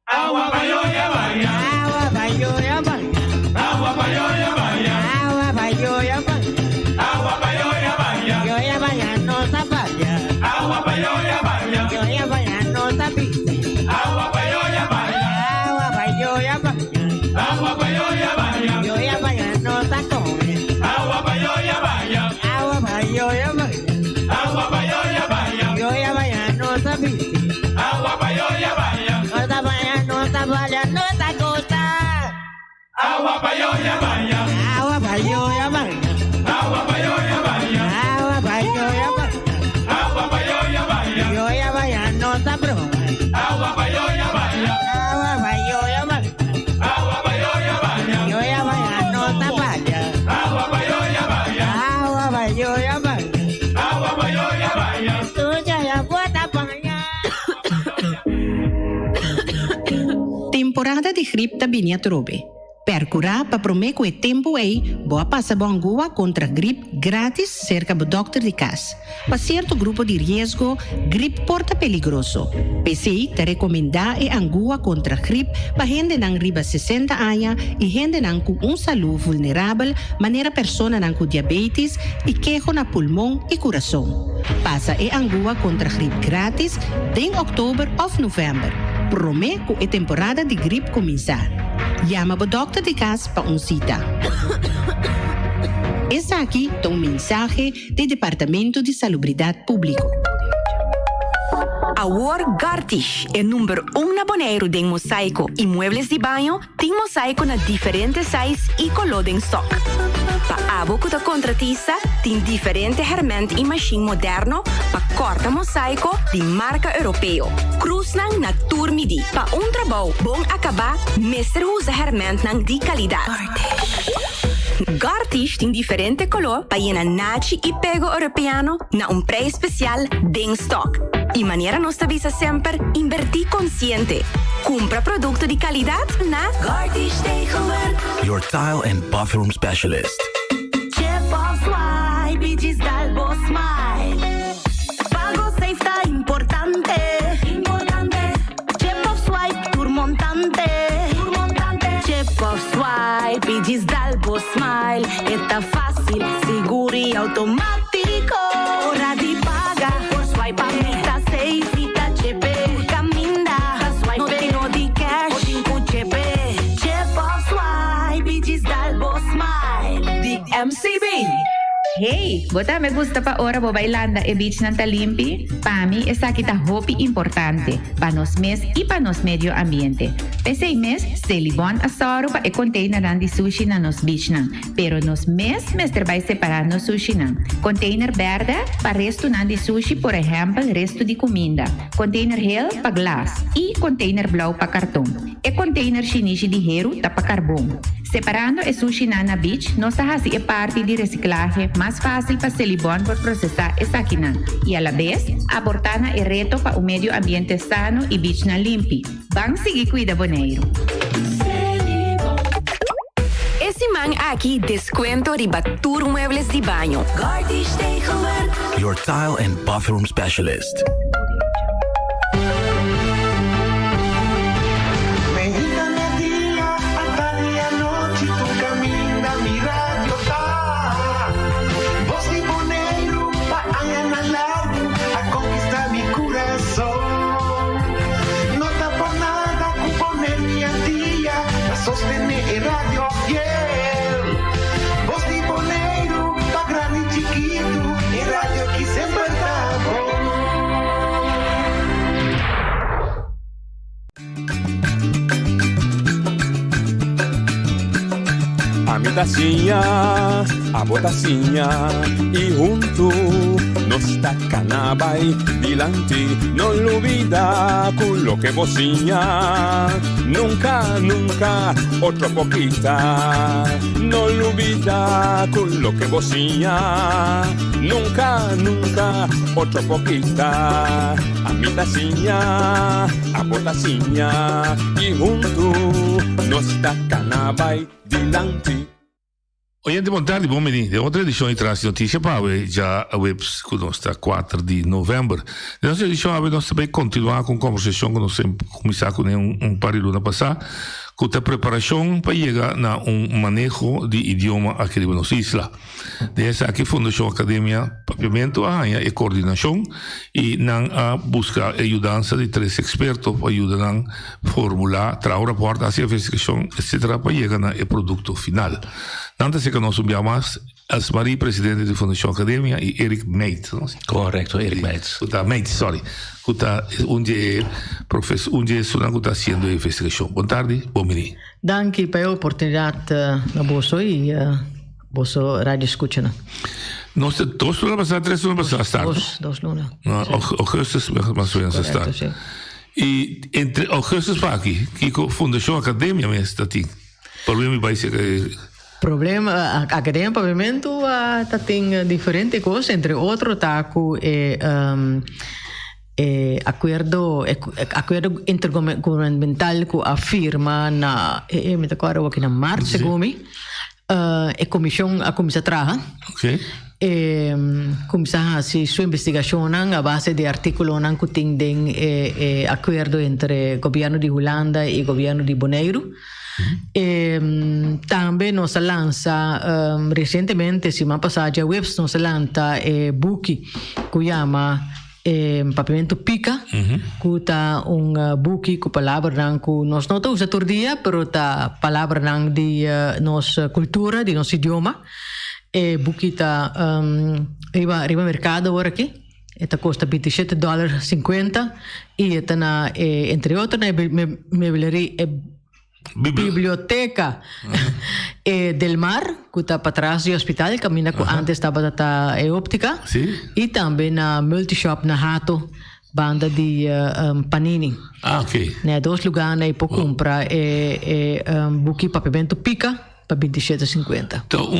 Agua pa' yo ya vaya Agua pa' yo ya vaya. Agua pa' yo ya vaya Agua pa' yo ya vaya. Agua pa' yo ya vaya Yo ya vaya, no tapalla. Agua pa' yo ya vaya Yo ya vaya, no tapete. Agua pa' yo ya vaya Agua pa' yo ya vaya. Agua pa' yo ya vaya Yo ya vaya, no tapone. Agua pa' yo ya vaya Agua pa' yo ya vaya. Agua pa' yo ya vaya Yo ya vaya, no tapete. Agua pa' yo ya vaya No tapalla, no tapalla, no ta cosa. Agua pa' yo ya vaya Agua pa' yo ya vaya. Agua pa' yo ya vaya Agua pa' yo ya vaya. Agua pa' yo ya vaya Yo ya vaya, no ta broma. Agua pa' yo ya vaya Agua pa' yo ya vaya. Agua pa' yo ya vaya Yo ya vaya, no tapalla. Agua pa' yo ya vaya Agua pa' yo ya vaya. Agua pa' yo ya vaya Tú ya ya puesta pa' allá. Temporada de gripe da binia trobe. Per curar para prometer que o tempo aí, boa passa bongua contra gripe grátis cerca do doctor de casa. Para certo grupo de risco, gripe porta peligroso. PCI te recomenda e angua contra gripe para gente nang riba 60 anos e gente nang com saúde vulnerável, maneira persona nang com diabetes e queijo na pulmão e coração. Passa e angua contra gripe grátis em outubro ou novembro. Promete que a temporada de gripe começar. Llama o doctor de casa para cita. Esta aqui é mensagem do Departamento de Salubridade Pública. Award Gartish é número 1 na Bonaire de mosaico e muebles de banho, tem mosaico na diferentes sizes e color em stock. Para aboco da contratista, tem diferente herramienta e machine moderno para corta mosaico de marca europeu. Cruz nang na turmidi. Para trabalho bom acabar, mestre usa herramienta de qualidade. Gartish tem diferente color para ir na nachi e pego europeano na preço especial de stock. E maneira nos avisa sempre invertir consciente. Compra produto de qualidade na Gartish Tegenwerk. Your tile and bathroom specialist. Chef of Swipe, digital boss smile. Pago safe está importante. Chef of Swipe, tour montante. Chef of Swipe, Bigis Dalbo Smile, está fácil, seguro y automático. Hora de paga, por swipe a mitad, safe y ta chepe. Caminda, swipe, no tengo de cash, o tengo chepe. Chepe of swipe, Bigis Dalbo Smile, di MCB. Hey, bota me gusta pa ora bo bailanda e beach nanta limpi. Pa mi esa kita hopi importante pa nos mes y pa nos medio ambiente. Pese mes se libon asaro pa e container nan di sushi na nos beach nan. Pero nos mes terbay separar nos sushi nan. Container verde pa resto nan di sushi, por ejemplo, resto di comida. Container gel pa glass y container blau pa cartón. E container shinishi di heru ta pa carbón. Separando e sushi na beach, nos hasi e parte di reciclaje más fácil para Celibón por procesar esa quina y a la vez aportar el reto para un medio ambiente sano y beach na limpi. Van seguir cuida boneiro. Esse man aqui descuento de batur muebles de baño. Gardish Tegelwerk. Your tile and bathroom specialist. Sostener radio fiel. Voz de boneiro, pa grande y chiquito, y radio aquí siempre estamos. A mi tacinha, a botacinha, y junto nos tacanabay dilante, no lo olvida con lo que bociña. Nunca, nunca, otra poquita, no lo olvida con lo que bociña. Nunca, nunca, otra poquita, a mi tacinha, a botacinha, y junto nos tacanabay dilante. Oyente, boa tarde, bom menino. De outra edição de Trans Notícia para já a webs que nós está 4 de novembro. De nossa edição nós também continuar com a conversação que nós sempre começar com parilho na passada, com a preparação para chegar na manejo de idioma aqui na nossa isla. Dessa aqui Fundação Academia Papiamento arranha e coordenação e não busca ajudança de 3 expertos para ajudar a formular, trazer rapport, fazer investigação, etc. para chegar no produto final. Nanta se que nós enviamos as Marie, presidente da Fundação Academia, e Eric Meid. Correto, Eric Meid. Meid, sorry. Onde professor, onde está fazendo a investigação. Boa tarde, bom menino. Danke pela oportunidade na bolsa e bolsa rádio escuta. Nós temos 2 lunas passadas, 3 lunas passadas. 2 lunas. Augustus, mais ou menos, está. E entre Augustus para aqui, que a Fundação Academia mesmo está aqui. Problema vai ser que problema a Academia Pavimento tem diferentes coisas, entre outros está com acordo intergovernamental com a firma na me acordo aqui na março gumi a comissão traga começar a sua investigação a base de artículo que tem acordo entre governo de Holanda e governo de Bonaire. Também nos lança recentemente, semana passada, webs nos lança book que chama Papiamento Pica, que está book com palavra que nós não usamos todo dia, mas está palavra de nossa cultura, de nosso idioma. Book está riba mercado agora aqui. Esta custa $27.50 e está na entre outros na biblioteca del Mar, que está para trás do hospital, caminha que antes estava na óptica, e também na multishop na Hato, banda de Panini. Né, 2 lugares aí para comprar buque Papiamento Pica para $27.50. Então,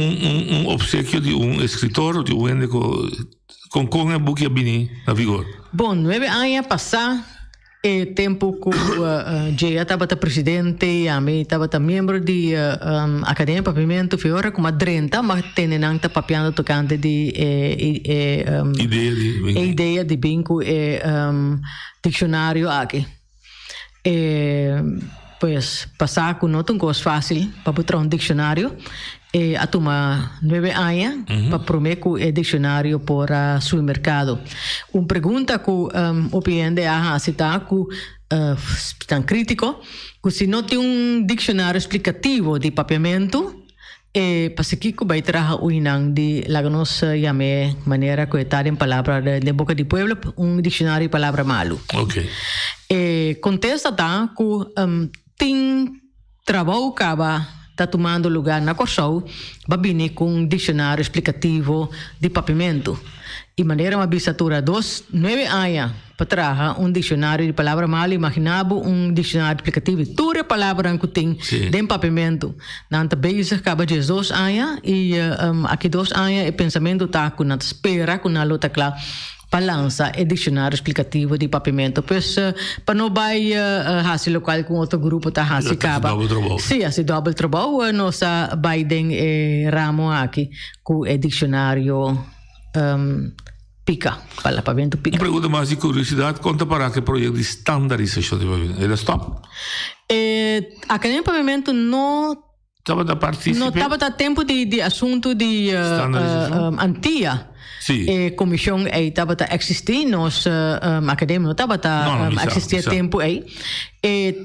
obsequio de escritor, de ende com a buque abini na vigor. Bom, 9 anos passados, tempo que já estava presidente e a mim estava membro de Academia Papiamento Fiora como 30, mas tem não está papiando tocante de ideia de bingo e dicionário aqui. pues pasar con no es fácil para botar un diccionario. A tomar 9 años para prometer el diccionario por su mercado. Una pregunta que opinión a citar que tan crítico, que si no tiene un diccionario explicativo de papiamento, para que vai trazer o inang de la que nos llame manera que está en palabra de boca de pueblo un diccionario de palabra malo. Okay. Contesta tá que tem trabalho acaba está tomando lugar na Corsou, vai vir com um dicionário explicativo de papiamento. E maneira uma bisatura 9 anos para trazer um dicionário de palavra mal, imaginava um dicionário explicativo de toda a palavra que tem de papiamento. Nanta bezig acaba de 2 anos e aqui 2 anos o pensamento está com a espera, com a luta clara para lançar o dicionário explicativo de papiamento. Pois, para não vai fazer local com outro grupo, tá fazer acaba. Sim, assim double trabalho, nós vai den ramo aqui com o dicionário pica, para papiamento pica. Uma pergunta mais de curiosidade, conta para que projeto de standardização de papiamento? Ele stop? Aqui no papiamento não estava da participação. Não estava da tempo de assunto de antia. Sim. Comissão aí estava a existir, nós academia não estava a existir tempo aí.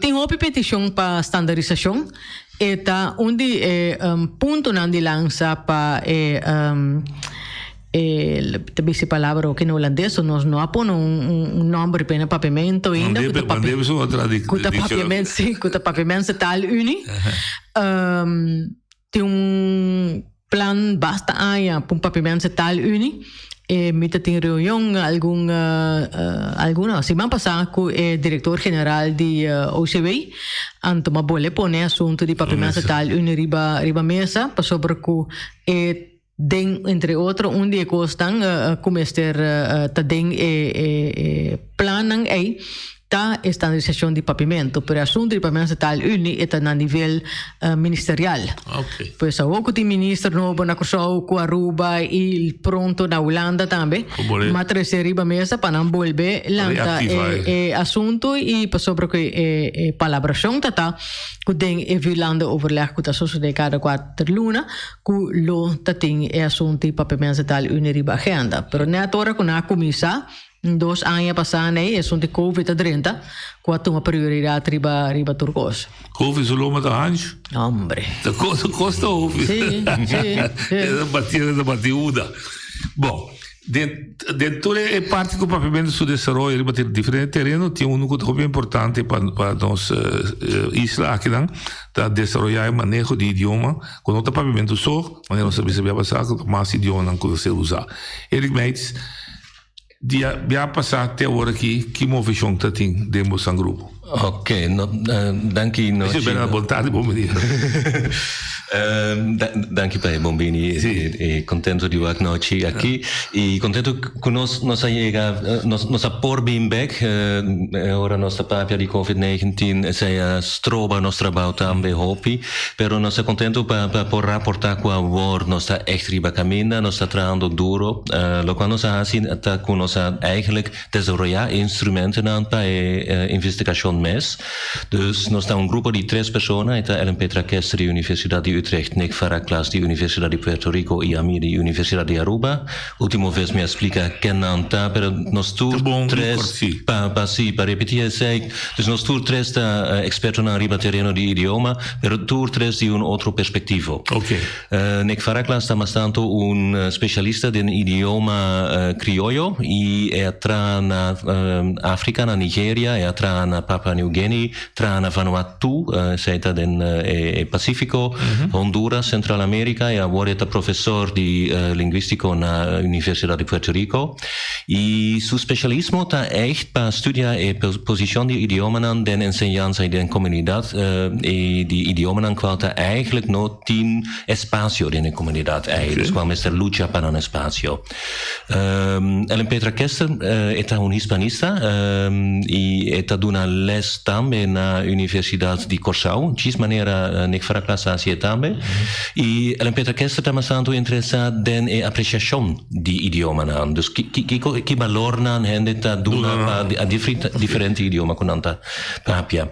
Tem uma petição para standardização, tá onde ponto não de lança para também se palavra que no holandês nós não apon nome para papiamento ainda. Mandemos uma tradução. Papiamento, sim, com papiamento tal uni. Tem plan basta aya para papiamento tal uni. Mita tem reunião alguma semana passada com o diretor-geral de OCB, Antoma Bole pone assunto de papiamento tal uni riba mesa, para sobre que entre outros onde costan começar também planan aí ta estandarização de papiamento, pero assunto de papiamento tal uni está na nível ministerial. Okay. Pois a o que ministro novo na Corsou, com Aruba e pronto na Holanda também, mas trazer riba mesa para não volver lanta assunto e para sobre que palabração tá que tem evilando overleg com a sociedade cada 4 luna que lo tem assunto de papiamento tal uni riba agenda, pero na tora com a comissão 2 anos passados, é assunto de Covid-30, quanto uma prioridade riba turcos. Covid solo uma da anjo? Hombre. Da costa ouve. Sim. Da batiuda. Bom, dentro da parte que o papiamento se desenvolve em diferentes terrenos, tem um que é importante para nossa isla aqui, para desenvolver o manejo de idioma. Quando o papiamento só, mas não sabia passar, mais idioma que você usar. Eric Meitz, dia passado até agora aqui, que movição tem dentro do grupo? Ok, danke. Você bem à vontade, bom dia. Danke pai, bombini. E contento de estar hoje aqui e contento que nós chega, nós por bem back. Agora nossa papia de COVID-19 se trova nosso trabalho também hopi, pero nós é contento para por rapportar com a war, nós está echt riba caminha, nós está trabalhando duro. Lo qual nós assim até com nós eigenlijk desenvolver instrumentos para investigação mes. Dus nós está grupo de 3 pessoas, está Ellen Petra Kester de Universidade de Utrecht, Nick Faraclas de Universidade de Puerto Rico e a mim de Universidade de Aruba. Última vez me explica que não está, pero nós todos 3 para repetir sei, dus nós todos 3 expertos na riba terreno de idioma, pero todos 3 de outro perspectivo. Okay. Nick Faraclas está bastante specialista de idioma criollo e entra na África, na Nigéria, entra na Papua New Guinea, entra na Vanuatu, seita den Pacífico, Honduras, Central América, e agora é professor de linguístico na Universidade de Puerto Rico. E seu especialismo está echt para estudar a posição de idioma den enseñanza e comunidade e de idioma qual está eigenlijk não tem espaço na comunidade. Dus qual é a luta para um espaço. Ellen Petra Kester é um hispanista e está dando les também na Universidade de Corsau, de maneira nek fará classe também. E ela Peter Kester está bastante interessado em apreciação de idioma nan. Dus que valor nan hende ta duna a diferente idioma com nanta papia.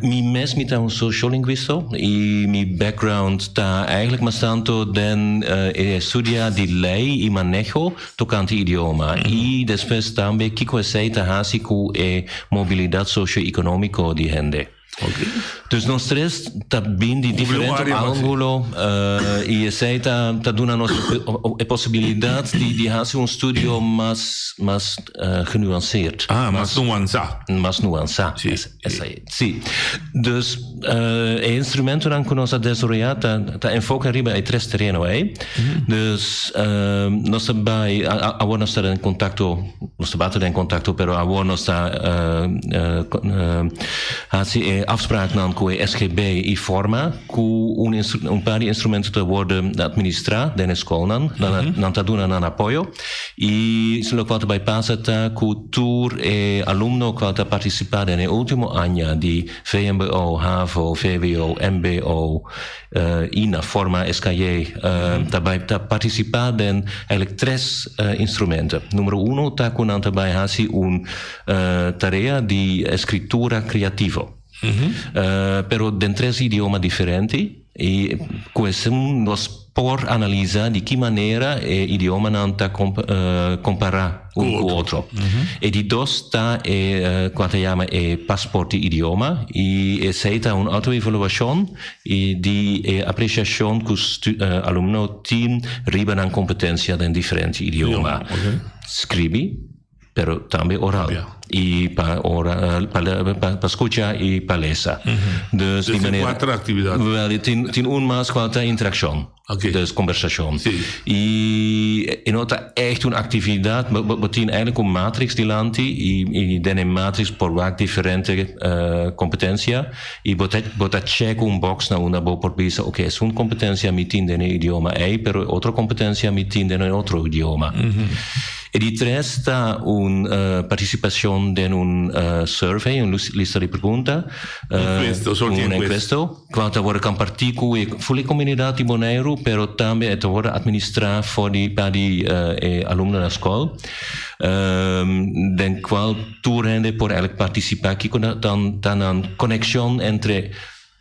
Mi mes mi ta un sociolinguista e mi background ta eigenlijk bastante den studia di lei e manejo tocante idioma. E depois também kiko sei ta hasi ku mobilidade socio-económico di hende. Okay. Dus nós três tá bem de diferente ângulo e sei tá dando nos a possibilidade de fazer estúdio mais genuanceerd. Mais nuançado. Sim. Dus o instrumento que nós a desarrollar tá enfoca riba em três terrenos aí. Dus nós também agora nós está em contato, nós estamos em contato, pero agora nós está afspraak com a SGB e forma com paar instrumentos te worden administrar da escola não tá dando nan apoio e se lo quanto bypassa ta cultura e aluno quanto participar no último ano de VMBO, HAVO, VWO, MBO e na forma SKJ tá participar em eigenlijk três instrumentos. Número 1 tá com nan também hasi tarefa de escritura criativa. Pero de três idiomas diferentes e com isso nós por analisar de que maneira o idioma não está comparar com o outro. E de dois está quanto chama passaporte idioma e aceita uma autoevaluação e de apreciação que os alunos têm riba na competência de diferentes idiomas. Scrivi, pero também oral. E para escutar e palestra. Dus die manier. Quatro atividades. Wel, tin mais quanto interação. Dus conversação. E nota echt uma atividade, we tin eigenlijk een matrix dilanti e den matrix por vaak diferente competência e bota check un box na una bo por bisa, ok, es una competencia mi tin den idioma pero otra competencia mi tin den otro idioma. E di tre sta una partecipazione in un survey, una lista di preguntas, un encuesto, quanto vuole compartire con le comunità di Bonaire, però anche vuole amministrare fuori per gli alunni della scuola, den qual tu rende per eigenlijk partecipare, dan una connessione entre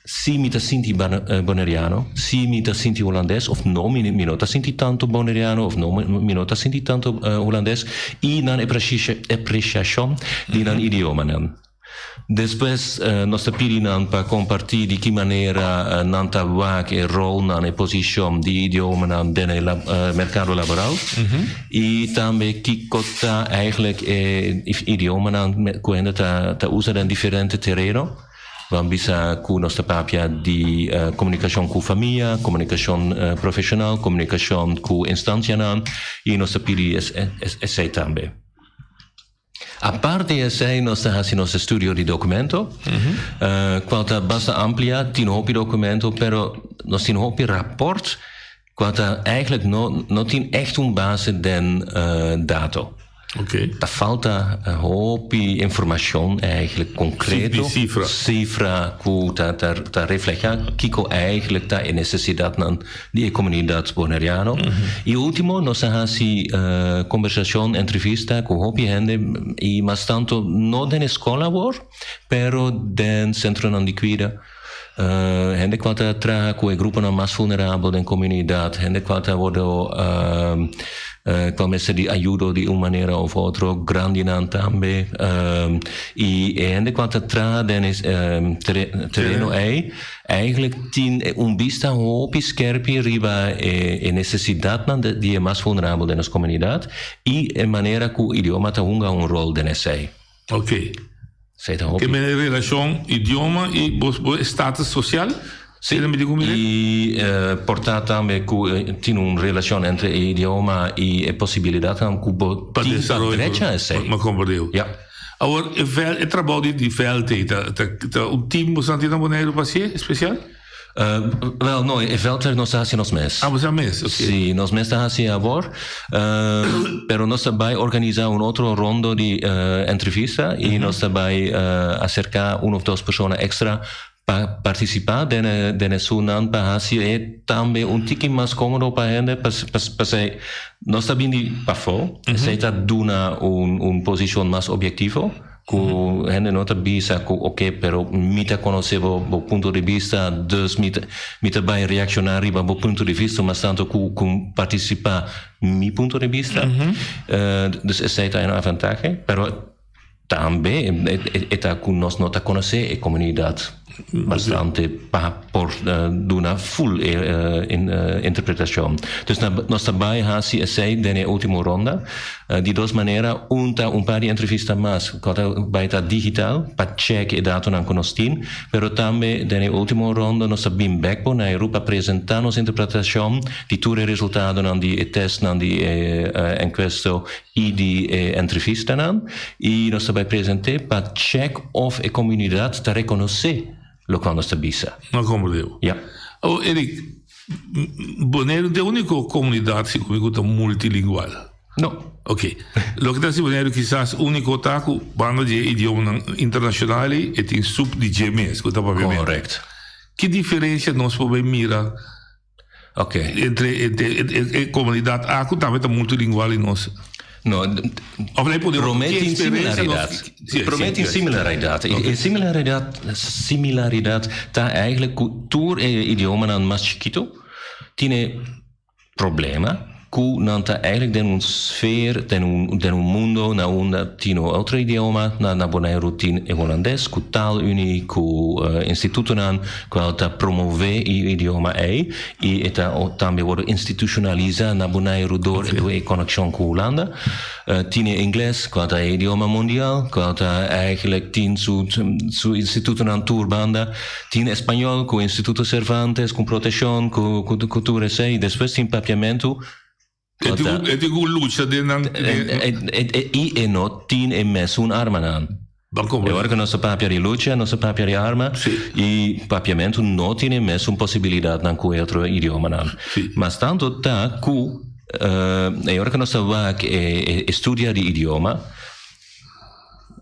si mi ta sinti bonaireano, si mi ta sinti olandês, of no mi non ta sinti tanto bonaireano, of no mi non ta sinti tanto olandês, e dan apreciação di nan idioma nan. Depois nós pedimos para compartilhar de que maneira não está o rol na posição de idioma no mercado laboral e também que está eigenlijk idioma quando está usado em diferentes terrenos. Vamos bisa com nossa papia de comunicação com família, comunicação profissional, comunicação com instância e nossa pili é também. A parte essa nós fazemos nosso estudo de documento, quanto basta amplia, tem hopi documento, pero nós tem hopi rapport, quanto eigenlijk não tem echt base de data. Da falta hopi informação eigenlijk concreto, cifra que ta refleja kiko eigenlijk ta necessidade de comunidade bonaireano. E último nós fazemos conversação, entrevista com hopi gente e mas tanto não da escola war, pero den centro de cuida. Gente quanto traga com o grupo mais vulnerável da comunidade, gente quanto vodo começa de ajuda de uma maneira ou outra, grande também, e gente quanto traga terreno eigenlijk tem vista hopi scherpi riba e necessidade de mais vulnerável da nossa comunidade e a maneira que o idioma tenha rol nessa. Ok. Que é relação idioma e status social? Sì, e portare também tem uma relação entre idioma e possibilidade de ma compreendeu. Ja. Agora, o trabalho de veld, o time você tem na Bonaire especial? Wel, no, in veldwerk nós hacemos mes. Ah, você mes, ok. Sim, nós mes hacemos agora, pero nós também organizar outro rondo de entrevista e nós também acercar uma ou duas pessoas extra para participar de sunan para assim é também tique mais cômodo para gente para nós também para fora, se está duna posição mais objetiva. Que gente nota bisa que ok, pero mita conheceva o ponto de vista, dus mita vai reaccionar riba o ponto de vista, mas tanto que participar mi ponto de vista, dus essa é uma vantagem, pero também é que nós nota conhecer a comunidade bastante por una full interpretação. Dus nós também hasi essay na última ronda de duas maneiras, par de entrevistas mais, que vai estar digital para check e dados não conhecem, pero também na última ronda nós bem back na Europa apresentar nossa interpretação de tudo o resultado de test de enquesta e de entrevista e nós também apresentar para check of a comunidade está reconhecer lo que nós bisa. Não compreendo. Ja. Oh, Eric, Bonaire é a única comunidade que é multilingual. Não. Ok. Lo que está Bonaire quizás o único taco banda de idioma internacional e tem sub de GMS, que está correto. Que diferença nós podemos mirar? Ok. Entre a comunidade A que também está multilingual e nós. No, promete similaridade. E similaridade está eigenlijk cultuur e idioma nan mais chiquito, tiene problema que não está eigenlijk den un sfeer, den un mundo na onda tino outro idioma na Bonaire tin e holandês, que taaluni, que instituto nan, que está promover o idioma e está também wordt institucionalizar na Bonaire door a conexão com Holanda. Tiene inglês, que está idioma mundial, que está eigenlijk tin su instituto nan turbanda, tiene espanhol, que instituto Cervantes, com proteção, que cultura sei, depois tin papiamento. E ti luce e no tin e messo un arma nan. E ora che nostra papia di luce, nostra papia di arma, e papiamento non tiene messo una possibilità nan cu altro idioma nan. Ma tanto ta cu e ora che nostra va e studia di idioma,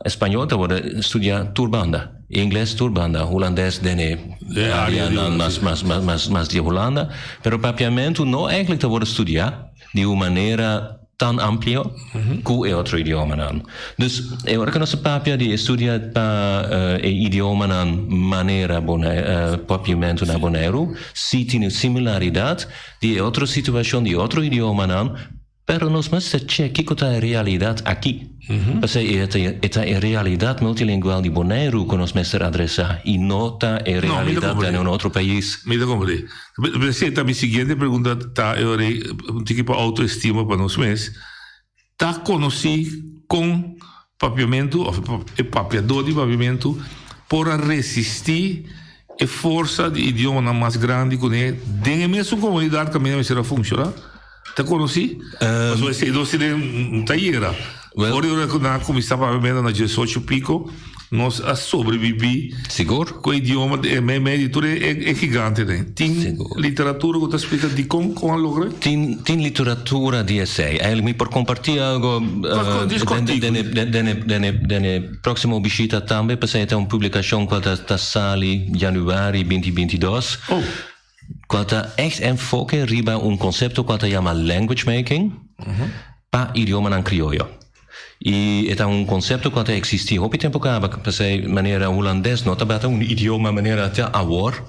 spagnolo vuole studia turbanda, inglês turbanda, holandês dene área mas de Holanda, pero papiamento não eigenlijk vuole studiar de uma maneira tão ampla que é outro idioma não. Dus é hora que nossa papia de estudar para idioma na maneira papiamento na Bonaire, se tem similaridade de outra situação de outro idioma não, pero nós mas check que é a realidade aqui. Porque é a realidade multilingual de Bonaire que nós mestre adressar e não a realidade de um outro país. Me dá compreender. Você tá me seguindo pergunta tá eu um tipo autoestima para nós mesmos. Tá conheci com papiamento ou papiador de papiamento por resistir a força de idioma mais grande que é dentro mesmo comunidade que a minha será funcionar. Tá conheci? Mas você não se um taieira. Ora que começava a ver na 18 pico, nós a sobreviver. Seguro? Com o idioma minha editora é gigante, né? Tem literatura que está explica de como a logra? Tem literatura de essay. Eigenlijk por compartilhar algo dene próximo visita também, para ser uma publicação que está sali januari 2022. Quando echt enfoque riba conceito que chama language making para idioma nan criollo. E é conceito que existe há tempo que para maneira holandês não está idioma maneira até agora.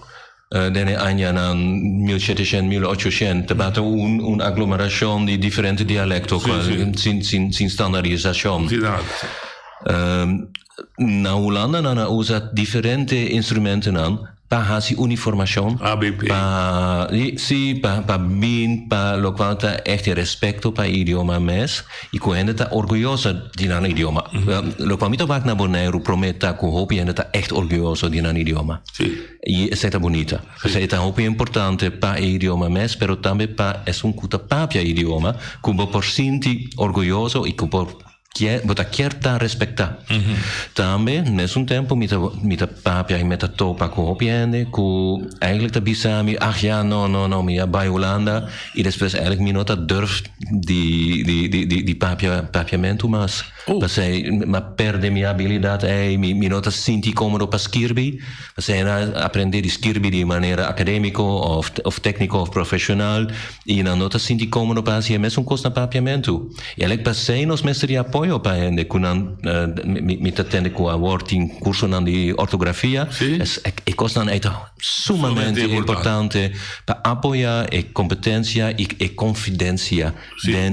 Dene anni na 1700, 1800, tabata aglomeração de diferentes dialectos sin standardização. Na Holanda na usa diferentes instrumentos para fazer uniformação, para bem, para lo qual está echt respeito para o idioma mes e que ainda está orgulhosa de um idioma. Lo qual muito vaak na Bonaire promete que o ainda está echt orgulhoso de um idioma. E isso é bonita. Isso é muito importante para o idioma mes, pero também para é cuta papia idioma que por sentir orgulhoso e que por bota querta respectar. Também, nesse tempo, mita papia e meta topa com opiende, que eigenlijk de bisami, ja, no, minha bij Holanda, e depois eigenlijk me nota durf die papiamento, mas passei, ma perde minha habilidade, me nota sinti cômodo para skirbi, passei a aprender de skirbi de maneira acadêmica, of técnico, of profissional, e na nota sinti cômodo para assim, mesmo com o papiamento. E eigenlijk passei nos mestre de apoio para ele, quando me atende com a working curso de ortografia, e costa é sumamente importante para apoiar a competência e confidência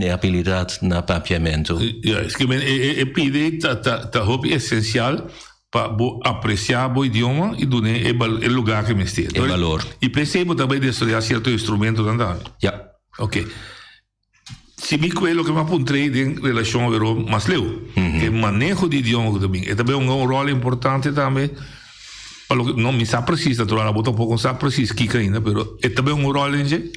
da habilidade na papiamento. E pide tá hobby essencial para apreciar o idioma e do o lugar que me esteja. O valor. E percebo também de estudar certo instrumento também. Ja. Ok. Se me quello que me apontei em relação ao mais leu, que manejo de idioma também, é também um rol importante também. Não me sabe preciso, naturalmente, botar um pouco não sabe preciso que ainda, mas é também um rol em que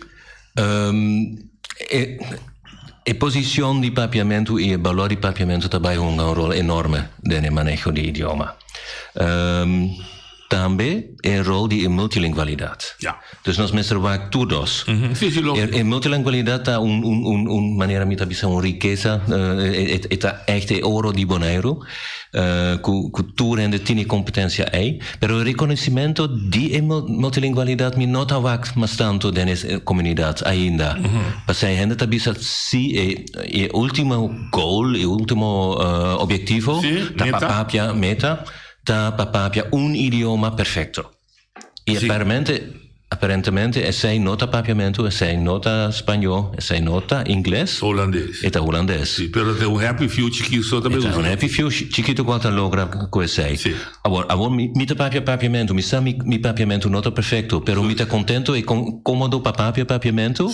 a posição de papiamento e o valor de papiamento também um rol enorme no manejo de idioma. Também é o rol de multilingualidade. Dus nós menstruamos todos. A multilingualidade é uma maneira de ter uma riqueza, é echt ouro de Bonaire, que tu rende tiene competência aí, pero o reconhecimento de multilingualidade me não está mais tanto nessa comunidade ainda. Porque a gente também se o último goal, o último objetivo, da meta, da papapia idioma perfeito. E aparentemente sei nota papiamento, sei nota espanhol, sei nota inglês, holandês. E holandês. Sim, pero tem happy few chiquito só também. Um happy few chiquito quanto logra com sei. Agora mi papiamento, mi papiamento nota perfeito, pero mi contento e cômodo papiamento.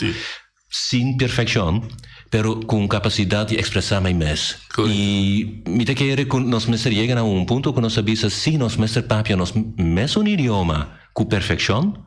Sem perfeição, pero com capacidade de expressar mais mesmo. E me quer que nós chegamos a um ponto que nós sabemos se nós papia nós mesmo idioma com perfeição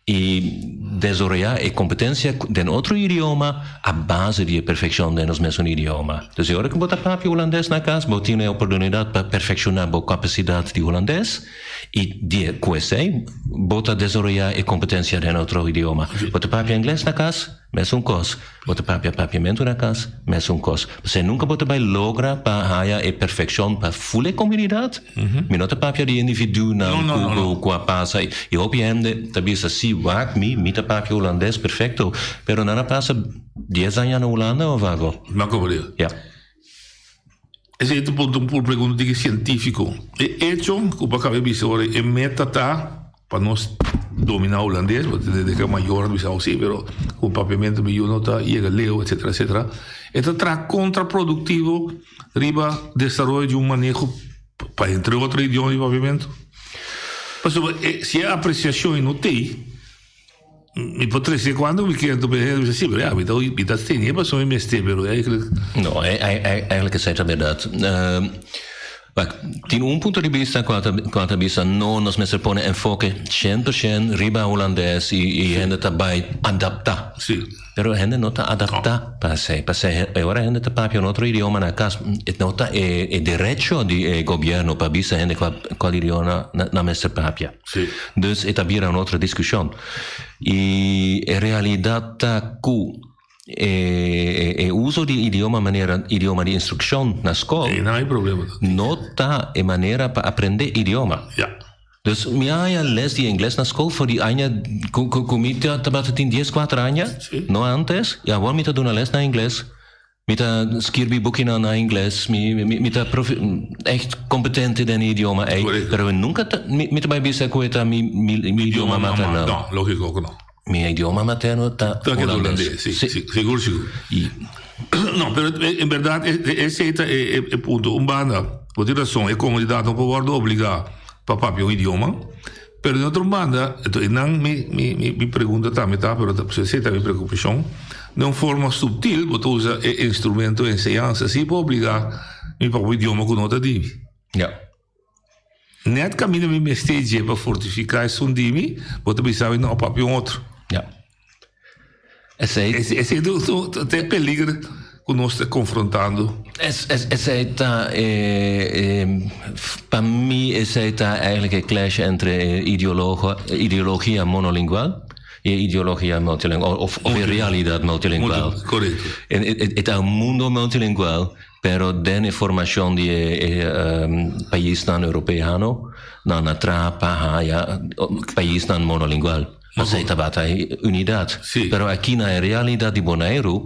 e desarrollar a competência de outro idioma a base de perfeição de nós mesmo idioma. Então, agora que botar papia holandês na casa, vou ter a oportunidade para perfeccionar a capacidade de holandês e de conhecer, botar desarrollar a competência de outro idioma. Botar papia inglês na casa, mesmo coisa. Botar papiamento na casa, mesmo coisa. Você nunca botar logra para a perfeição para full comunidade. Me nota papia de indivíduo com a passa e obviamente também assim me papia holandês perfeito, pero nada passa 10 anos na Holanda ou vago. Não compreendo. Esse é um pergunta de científico. É hecho que o bacana é meta para nós dominar o holandês, desde que é maior, não sei, mas o papiamento não está, chega leu, etc. Então, é contraprodutivo riba desenvolver de manejo para entre outro idioma de papiamento. Se a apreciação não tem, me pode ser quando me quero dizer assim, me dá tem, mas só me mexer, mas não, eigenlijk é a verdade. Tem ponto de vista quanto a vista não nós mesmos põe enfoque 100% riba holandês e gente também adaptar. Pero a gente não está adaptar para si. Agora a gente está papia outro idioma na casa. Não está é direito do governo para vista a gente qual idioma na mesma papia. Dus é também uma outra discussão. E a realidade está que o uso de idioma de instrução na escola não é problema. Não está a maneira para aprender idioma. Dus minha les de inglês na escola foi de anos comigo estava tem 14 anos, não antes, e agora me está dando les na inglês. Me está escrever boeken na inglês, me está echt competente no idioma, pero nunca me está bem visto que é meu idioma maternal. Não, lógico que não. Meu idioma materno está holandês. Seguro. Não, mas em verdade, esse é o ponto. Banda, por ter razão, a comunidade não pode obrigar para papia um idioma, mas em outra banda, não me pergunta também, mas você tem preocupação, de uma forma sutil, você usa instrumento de ensinança, assim, para obrigar o idioma com outra divi. Net caminho me mesteje para fortificar esse dimi, você pensava não papia outro. Esse é até peligro conosce confrontando. Per me è eigenlijk een clash entre ideologia monolingual e ideologia multilingual, of in realidad multilingual. Correcto. Het is een mundo multilingual, pero de información de país non europeo, non atrapa país non monolingual. Mas é tabata unidade. Pero aqui na realidade de Bonaire,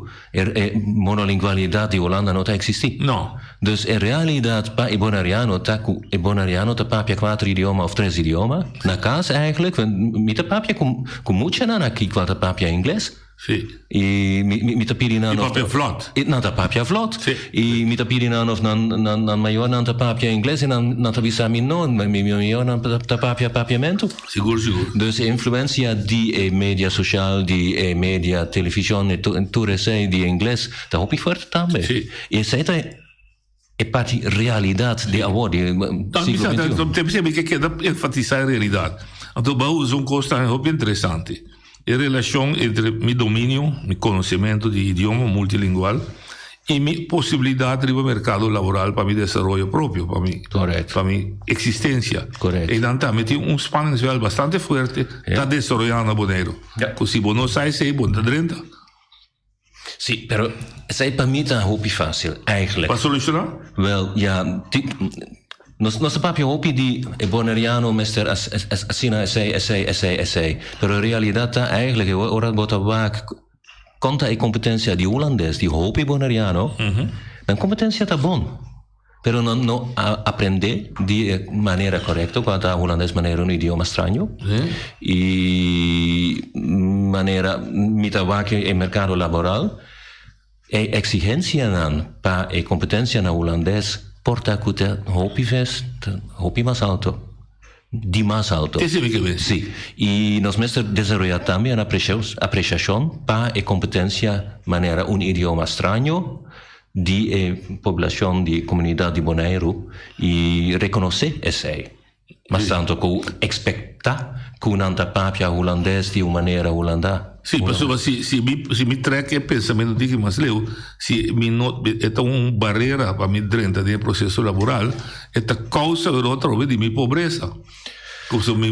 monolingualidade de Holanda não existe. Não. Dus in realidade, pa Bonaireano te papia 4 idiomas of 3 idiomas. Na casa eigenlijk, mi te papia com mucha nana aqui quando papia inglês. Sì. E mi te pidi nan papia vlot. Non te papia vlot. Sì. E mi te pidi nan of nan maior nan te papia inglês e nan te bisa mi non, mi maior nan te papia papiamento. Sicuro. Dus influencia di media social, di media televisione, tu sei di inglês, da hoop ik forte também. Sì. E seta è parte realidade de agora. Tem que enfatizar a realidade. Então, baú um costa é interessante. A relação entre meu domínio, meu conhecimento de idioma multilingual e minha possibilidade de mercado laboral para meu desenvolvimento próprio, para minha existência. Correto. E também tem spanningsveld bastante forte está desenvolvendo Bonaire. Così não sai sei bom da drenta. Sì, però sai per me è un po' facile, eigenlijk. Para solucionar? Wel, ja, non sappiamo hopi di bonaireano mister assina essay. Però in realtà eigenlijk ora bota vaak conta e competenza di holandês, di hopi bonaireano, dan competenza ta bon. Però non aprende di maniera corretta quando holandês maniera un idioma strano. E maniera mita vaak e mercado laboral. E exigencia nan pa e competencia na holandês porta cuta hopi más alto. Di más alto. Sí. Y nos mestre desarrollar también apreciación pa e competencia manera un idioma extraño di población di comunidad di Bonaire y reconoce ese. Mas tanto que expecta que un'anta papia holandês di una maniera holandesa. Sì, pessoa, se mi treca o pensamento de que mas leu, se mi not é uma barreira para me dentro do processo laboral, é causa de outra vez de minha pobreza. Como se me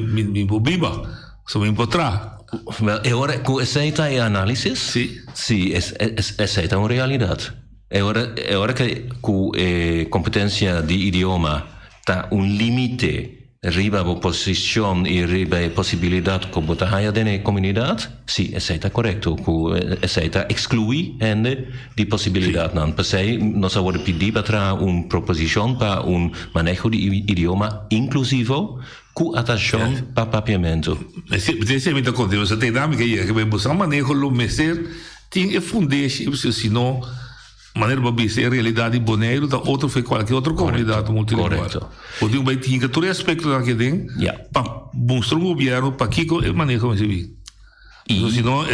viva, se me encontrar. E ora com essa análise, sim, essa é uma realidade. É hora que com competência de idioma tá limite. Riba a posição e riba a possibilidade que você tenha na comunidade, sim, isso está correto. Isso está excluir de possibilidade. Não, porque nós vamos pedir para uma proposição para manejo de idioma inclusivo com atenção para papiamento. Você me está contando, você tem dinâmica aí, que você manejo o meser, tem que fundar, senão maneira para ver a realidade de Bonaire da outra foi qualquer outra comunidade multilingual. Porque um bem tinha todo aspecto daquele ding para mostrar um governo para que é maneira como se vê. E senão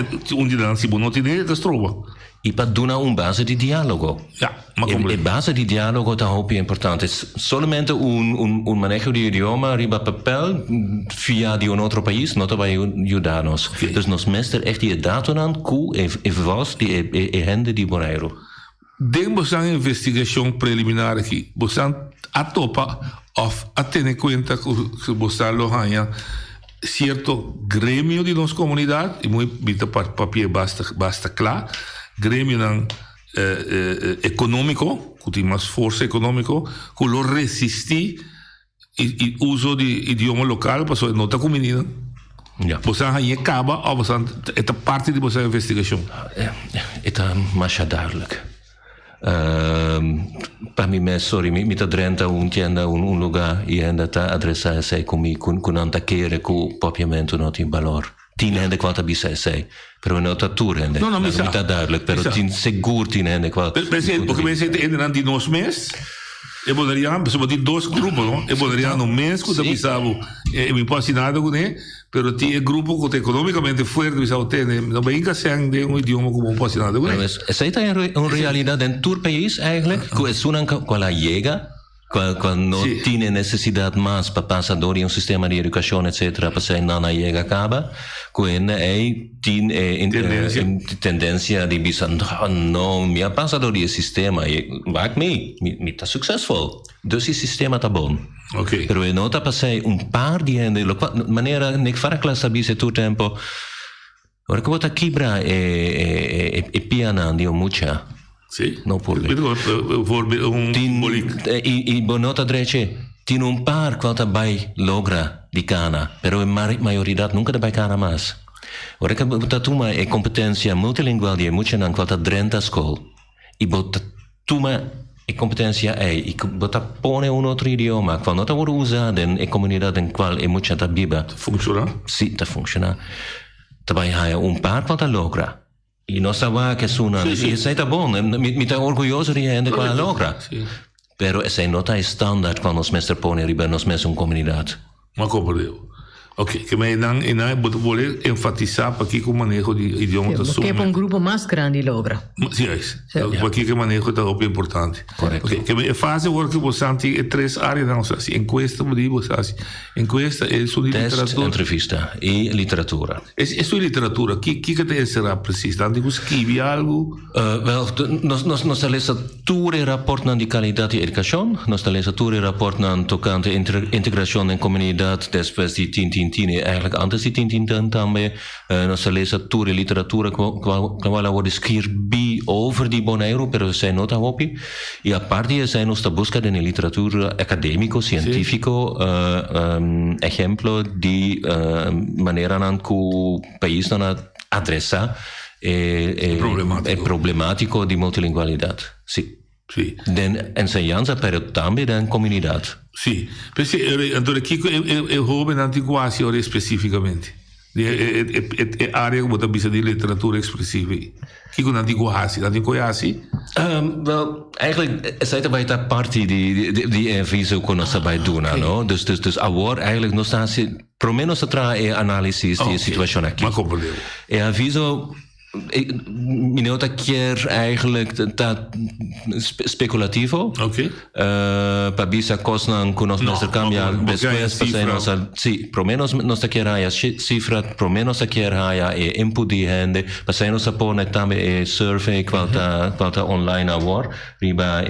dia se não tem das trova. E para dar uma base de diálogo. A base de diálogo é importante. Somente manejo de idioma riba papel via de outro país não vai ajudar-nos. Dus nos mestre echt die data aan que é voz de gente de Bonaire. Temos uma investigação preliminar aqui. Você atopa of a ter conta que você lo ganha certo grêmio de nossa comunidade e muito papel basta claro grêmio econômico que tem mais força econômico que lo resistir e uso de idioma local para sua nota comunidade. Você ganha acaba ou você é parte de vossa investigação. É mais duidelijk. Para mim, sorry, mi ta drenta tienda un lugar e ainda ta adressar sei comigo com anta querer que o papiamento não tem valor. Tin ainda quanto bisa sei, pero não ta tur ainda. Não, mi ta duidelijk, pero tin seguro tin ainda qual. Porque me sente ainda de nos mês. Eu poderia, pessoal, tem dois grupos, não? Eu poderia no mês que eu pensava, eu me posso nada com ele, pero tinha grupo que economicamente forte, pensava ter, não bem que seja de um idioma como não posso nada com ele. Essa é uma realidade em todo país, eigenlijk, que é uma qual chega, quando non tiene necessità más para passare door un sistema di educazione eccetera per se non llega a cabo quindi è tendenza di bisogno no mi ha passato di sistema e va mi sta successful dus il sistema sta buon ok però è nota per se un par di maniera ne fare classe bise tutto tempo ora che vota kibra e piana di mucha sì no i bonota drece tin un par quanta bai logra di cana però in maiorità nunca da bai cana mas ora che vota tuma e competenza multilinguale di mucha nan quanta drenta school i vota tuma e competenza è i vota pone un altro idioma quando ta vuole usare in comunità in quale è mucha ta biba funziona sì ta funziona tabai hai un par quanta logra e non sa che sono e sei ta buono mi ta orgoglioso di gente qua logra però sei nota standard quando smester pone riba nos mes un comunità ma comprendo ok che me non vuole enfatizzare perché come manejo di idioma da che è un gruppo más grande logra sì perché che manejo da proprio importante corretto ok che me fase ora che possiamo tre aree non so in questo motivo in questa è su letteratura intervista e letteratura e su letteratura chi che te sarà preciso tanto che scrivi algo nostra letteratura rapporta di qualità di educazione nostra letteratura rapporta toccante integrazione in comunità después di tintin eigenlijk antes di tintin també nostra letteratura e letteratura quale vuole scrivere over di Bonaire però sei nota hopi e a parte sei nostra busca in letteratura accademico scientifico esempio di maniera in cui il paese non adressa è problematico di multilingualità sì den insegnanza però també den comunità sì perché allora chi è come antiquasi ora specificamente è area che potrebbe essere di letteratura espressiva chi con antiquasi wel eigenlijk is het bij dat party die viso con nostra bij doen no dus award eigenlijk non sta pro meno sta tra analisi di situazione qui ma comprendo e avviso mi nota chiar eigenlijk dat speculativo pabisa cosnan con nostra cambia después sì pro meno nostra chiara cifra pro meno sta chiara e input di hende pasano sapone tambe e survey qualta online award riba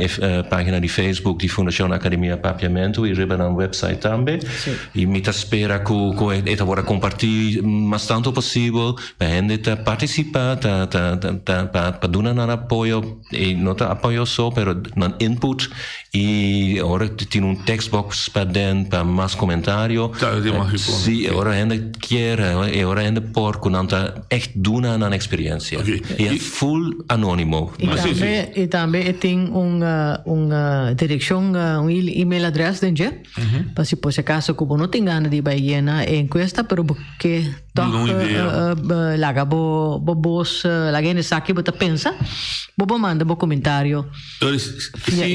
pagina di Facebook di Fondazione Accademia Papiamento e riba un website tambe e mi ta spera co e ora compartir mas tanto possibile hende ta participa para dar un apoyo y no te apoyo solo pero un input y ahora tiene un text box para más comentario sí ahora gente quiere y ahora gente por con anta echt doen aan experiencia y full anónimo y también tiene una dirección un email address dentro para si por si acaso como no tengan de baiana encuesta pero que toch laga vos la gente sa che bota pensa bobo manda bo commentario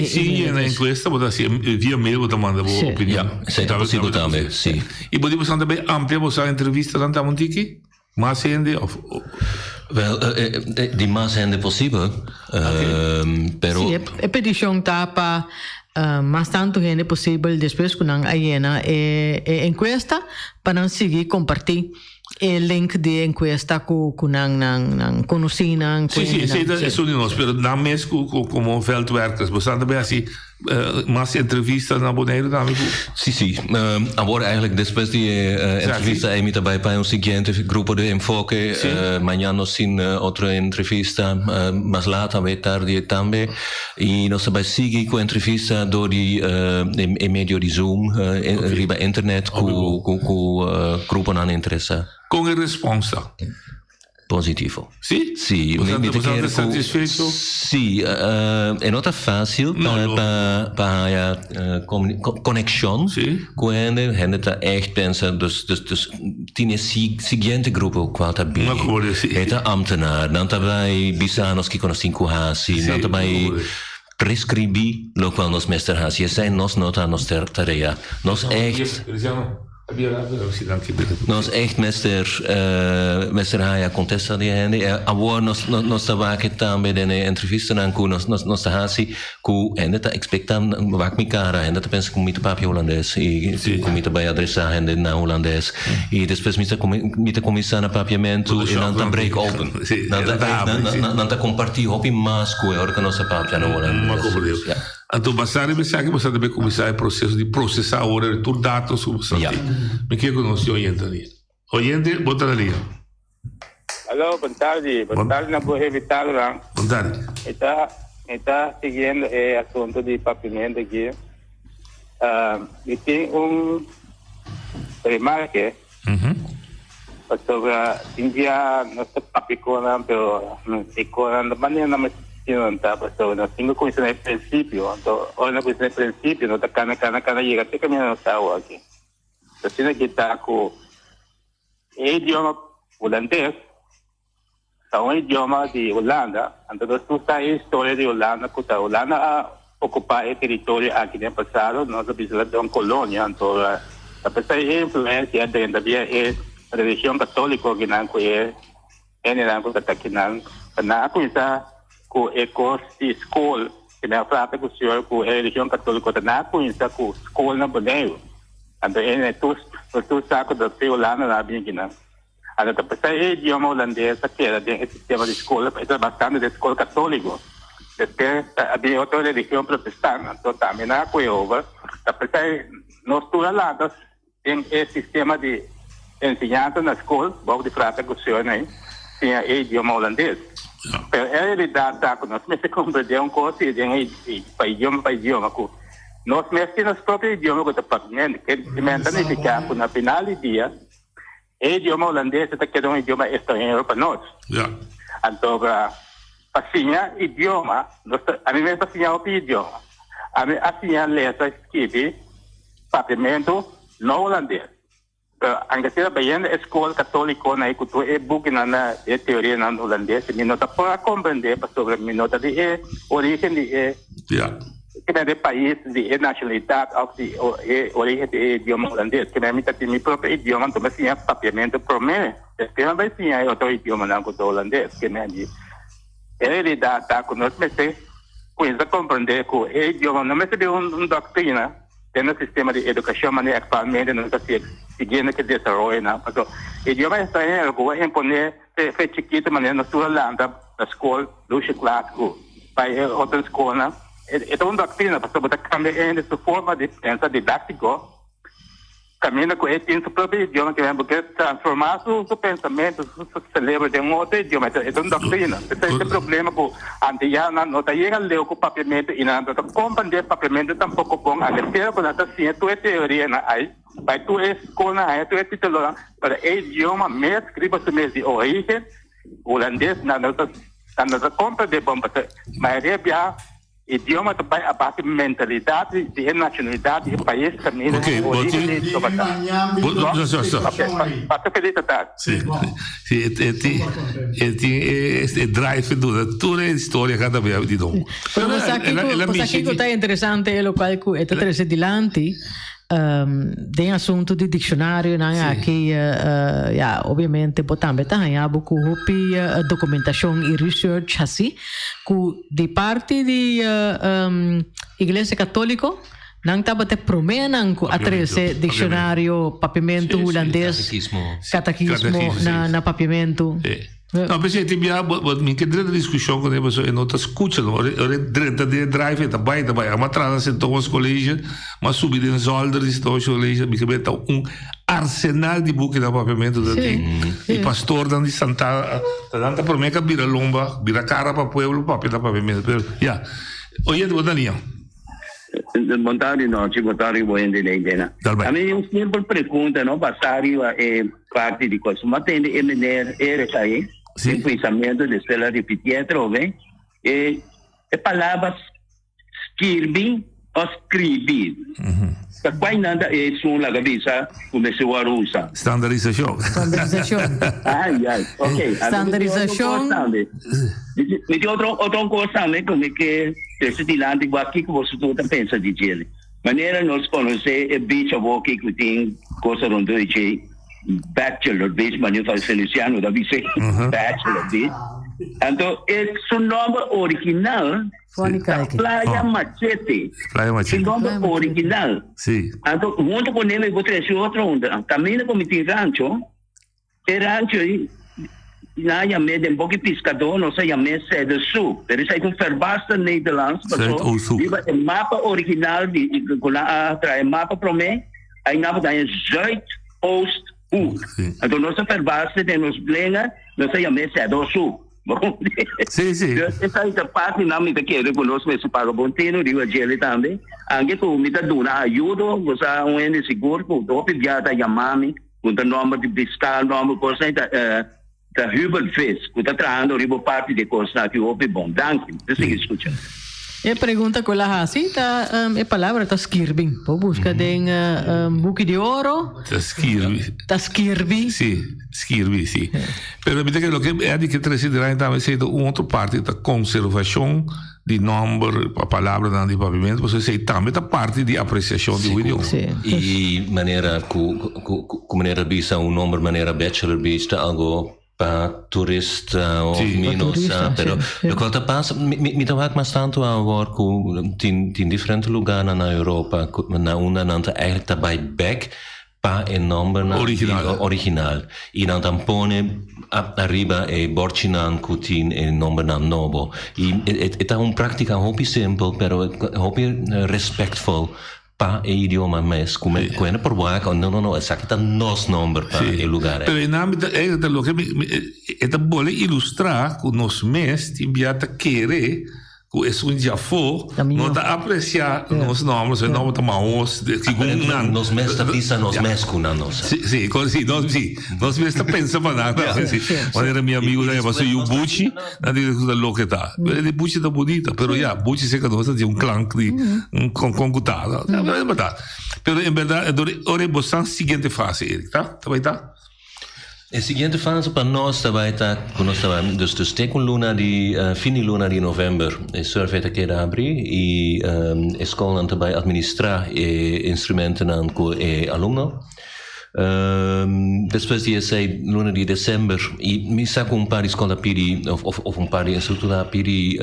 sì in questa bota via mail bota manda bo opinione sei possibile tambe sì e poteva sempre amplia bosa intervista tanta montiki mas gente wel di mas gente possibile però sì e petition tapa mas tanto gente possibile después con una aiena e encuesta para seguir compartir il link di encuesta con una conoscina sì sono di noi però da me come veldwerkers bestaat erbij assim mas entrevista na Bonaire também sì agora eigenlijk después di entrevista e mi tabai para un siguiente grupo de enfoque mañana sin otra entrevista más later más tarde también y nos tabai sigi con entrevista do di in medio di Zoom riba internet cu grupo non interessa con il responsa positivo. Sì? Sì, mi sento soddisfatto? Sì, è nota facile per connexion. Sì. Quando gente echt pensa, dus tiene seguente gruppo qualta bi. Eta ambtenaar, dan daarbij bisanos que conoscem kuhasi, dan daarbij prescribi lo qual nos mester hasi, essa é nos nota nos tarea. Nos echt Nos echt Mr. Haya contesta di hende. Awor nos tabake tambe dene entrevista nan ku nos tahasi ku hende ta expectam wak mi cara hende ta pensa ku mita papi holandês e ku mita vai adressar hende na holandês e depois mita começar na papiamento e nan ta break open. Nan ta compartir hopi mas ku hora que nossa papia na holandês. Então, basare me sabe que você deve começar o processo de processar agora tudo dados sobre isso. Me quer conhecer oyente ali. Oyente, bota ali. Alô, boa tarde. Boa tarde, na boa Vital. Boa tarde. Está seguindo o assunto de papiamento aqui. E tem remarque sobre India, nossa papicona, pero icona, de maneira não está passando, nós temos que conhecer o princípio, então, olha conhecer o princípio, não está cana chega até caminhar no tal aqui. Então, se aqui está com o idioma holandês, é um idioma de Holanda, então tu está a história de Holanda, que a Holanda a ocupar o território aqui no passado, nós precisamos de uma colônia, então, a pessoa é influência dentro da religião católica que não conhece, não conhece com escola, que na frase que o senhor com a religião católica não conhece com escola na Boneiro. Então, tu sabe que o Holanda não é bem aqui, não. Então, para o idioma holandês, que era o sistema de escola, é bastante de escola católica. Porque havia outra religião protestante, então também não é coisa. Porque nós todos lá tem esse sistema de ensinança na escola, vou de frase que o senhor tem o idioma holandês. Pero a realidade está que nós mesmos compreendemos coisas para idioma. Nós mesmos temos o próprio idioma que está fazendo, que significa que na final do dia, o idioma holandês está querendo um idioma estrangeiro para nós. Então, assim, idioma, a mim mesmo assim o idioma. A mim assim letra, escreve, papiamento não holandês. Ang kasi bayan escola católica na ikuto book na teoria na holandês minota para compreender sobre minota de origem de que de país de nacionalidade ou de origem de idioma holandês que me tem meu próprio idioma então assim papiamento para mim que não vai sim outro idioma na ikuto holandês que me diz realidade tá com nós mas coisa compreender que o idioma não é doutrina tem um sistema de educação mas atualmente não está seguindo que desenvolve não porque o idioma estrangeiro que vai imponer foi chiquito mas na sua landa da escola luxo clássico vai outra escola é uma doutrina porque você cambia em sua forma de pensar didático caminha com ele tem seu próprio idioma que porque transformar seu pensamento seu cérebro de outro idioma é uma doutrina esse problema que antes já não está chegando ler o papiamento e não está compreender papiamento tampouco bom a terceira coisa está sim tua teoria na aí vai tu escola aí tu título para idioma mesmo escreva se mesmo de origem holandês não está compreender bom mas é bem idioma também a base de mentalidade de nacionalidade de país também basta felicidade este drive toda a história cada vez di dopo cosa che è interessante è lo qual è trese di lanti tem assunto di dizionario che ovviamente potrebbe tenere beaucoup hopi documentazione e research assim di parte di Iglesia Cattolica non tava te promenan a trese dizionario papiamento holandês catequismo na papiamento no, perché mi che dreta discussione con le persone e non ti ascoltano, dreta di drive e vai, ma tra se tu vas college, ma subito in soldi di sto college, mi mette un arsenal di buchi da papiamento da te. Il pastore dan di Santa, tanta per me che bira lomba, bira cara per pueblo, papia da papiamento. Per ya. Oye, tu Daniel. Bontari no, ci bontari vuoi indegena. A me un simples pergunta, no, passare parte di questo, ma tende a venire RSI. Il pensamento di Stella di Pietro, e palavras scrivi o scrivi. Per quai nada è sulla cabeça come si vuole usare. Standardizzazione. Ok. Standardizzazione. Mi dico otro cosa, come che se di l'antico qui che você pensa di gelo. Maneira nós conhecer e bicho que tem cosa rondou de bachelor base, mas eu falo Feliciano, da vice bachelor base. Então, o nome original Playa Machete. Playa Machete. O nome original. Sim. Então, junto com ele, eu vou trazer outra onda. Caminho como tem rancho, e rancho aí, na Yamé, de um pouco pescador, não sei, Yamé, é do sul. Pero isso é com verbasta Nederlands. O mapa original, quando traz mapa para mim, aí nós temos Zuidoost-Hoek. Então, nossa verbasta tem nos blenga, não sei, Yamé, é do sul. Sim, sim. Essa é a parte dinâmica que eu conosco, esse para o Bontino, Rio Agele também. Anche com me dá uma ajuda, você é um ente seguro, com o piada Yamami, com o nome de Biscal, nome por cento da Hubelfest, que está trazendo a parte de coisa que o bom. Danke, você escuta. E pergunta com a tá a palavra tá skirbi. Pô, busca den buque de ouro. Tá skirbi. Sim, skirbi, sim. Pero me que lo que é de que trazer também sei uma outra parte da conservação de número, a palavra não de pavimento, você sei também da parte de apreciação do idioma. E maneira com maneira bisa número maneira bachelor bisa algo para turista ou menos, pero lo que passa, me trabalho bastante a work in diferentes lugares na Europa, na uma nanta eigenlijk daarbij back pa e nome original. E não tampone arriba e borcinan cutin e nome novo. E é uma prática hobby simple, pero hobby respectful. Pa e idioma mes, come per vuoi, no, è sakita nos number pa e lugar. Pero in ambito è lo che è vuole illustrare con nos mes ti biata chiere que es un jafo, não está a apreciar nos nomes, não está maus, nos mes está pensando nos mes com a nossa. Sim, nós mes está pensando para nada. Quando era meu amigo daí, passou o Bucci, não digo que lo que tá. Ele Bucci está bonita, pero já Bucci se conosce de clank de concutado. É verdade. Pero em verdade, ora é a seguinte fase, Eric, tá? Tá? A seguinte fase para nós também está, dus de stekenluna die fine luna de novembro, é surfeita que abrir e a escola também administrar instrumentos com aluno. Depois de essa luna de dezembro e me saco par de escola pedi ou par de estrutura pedi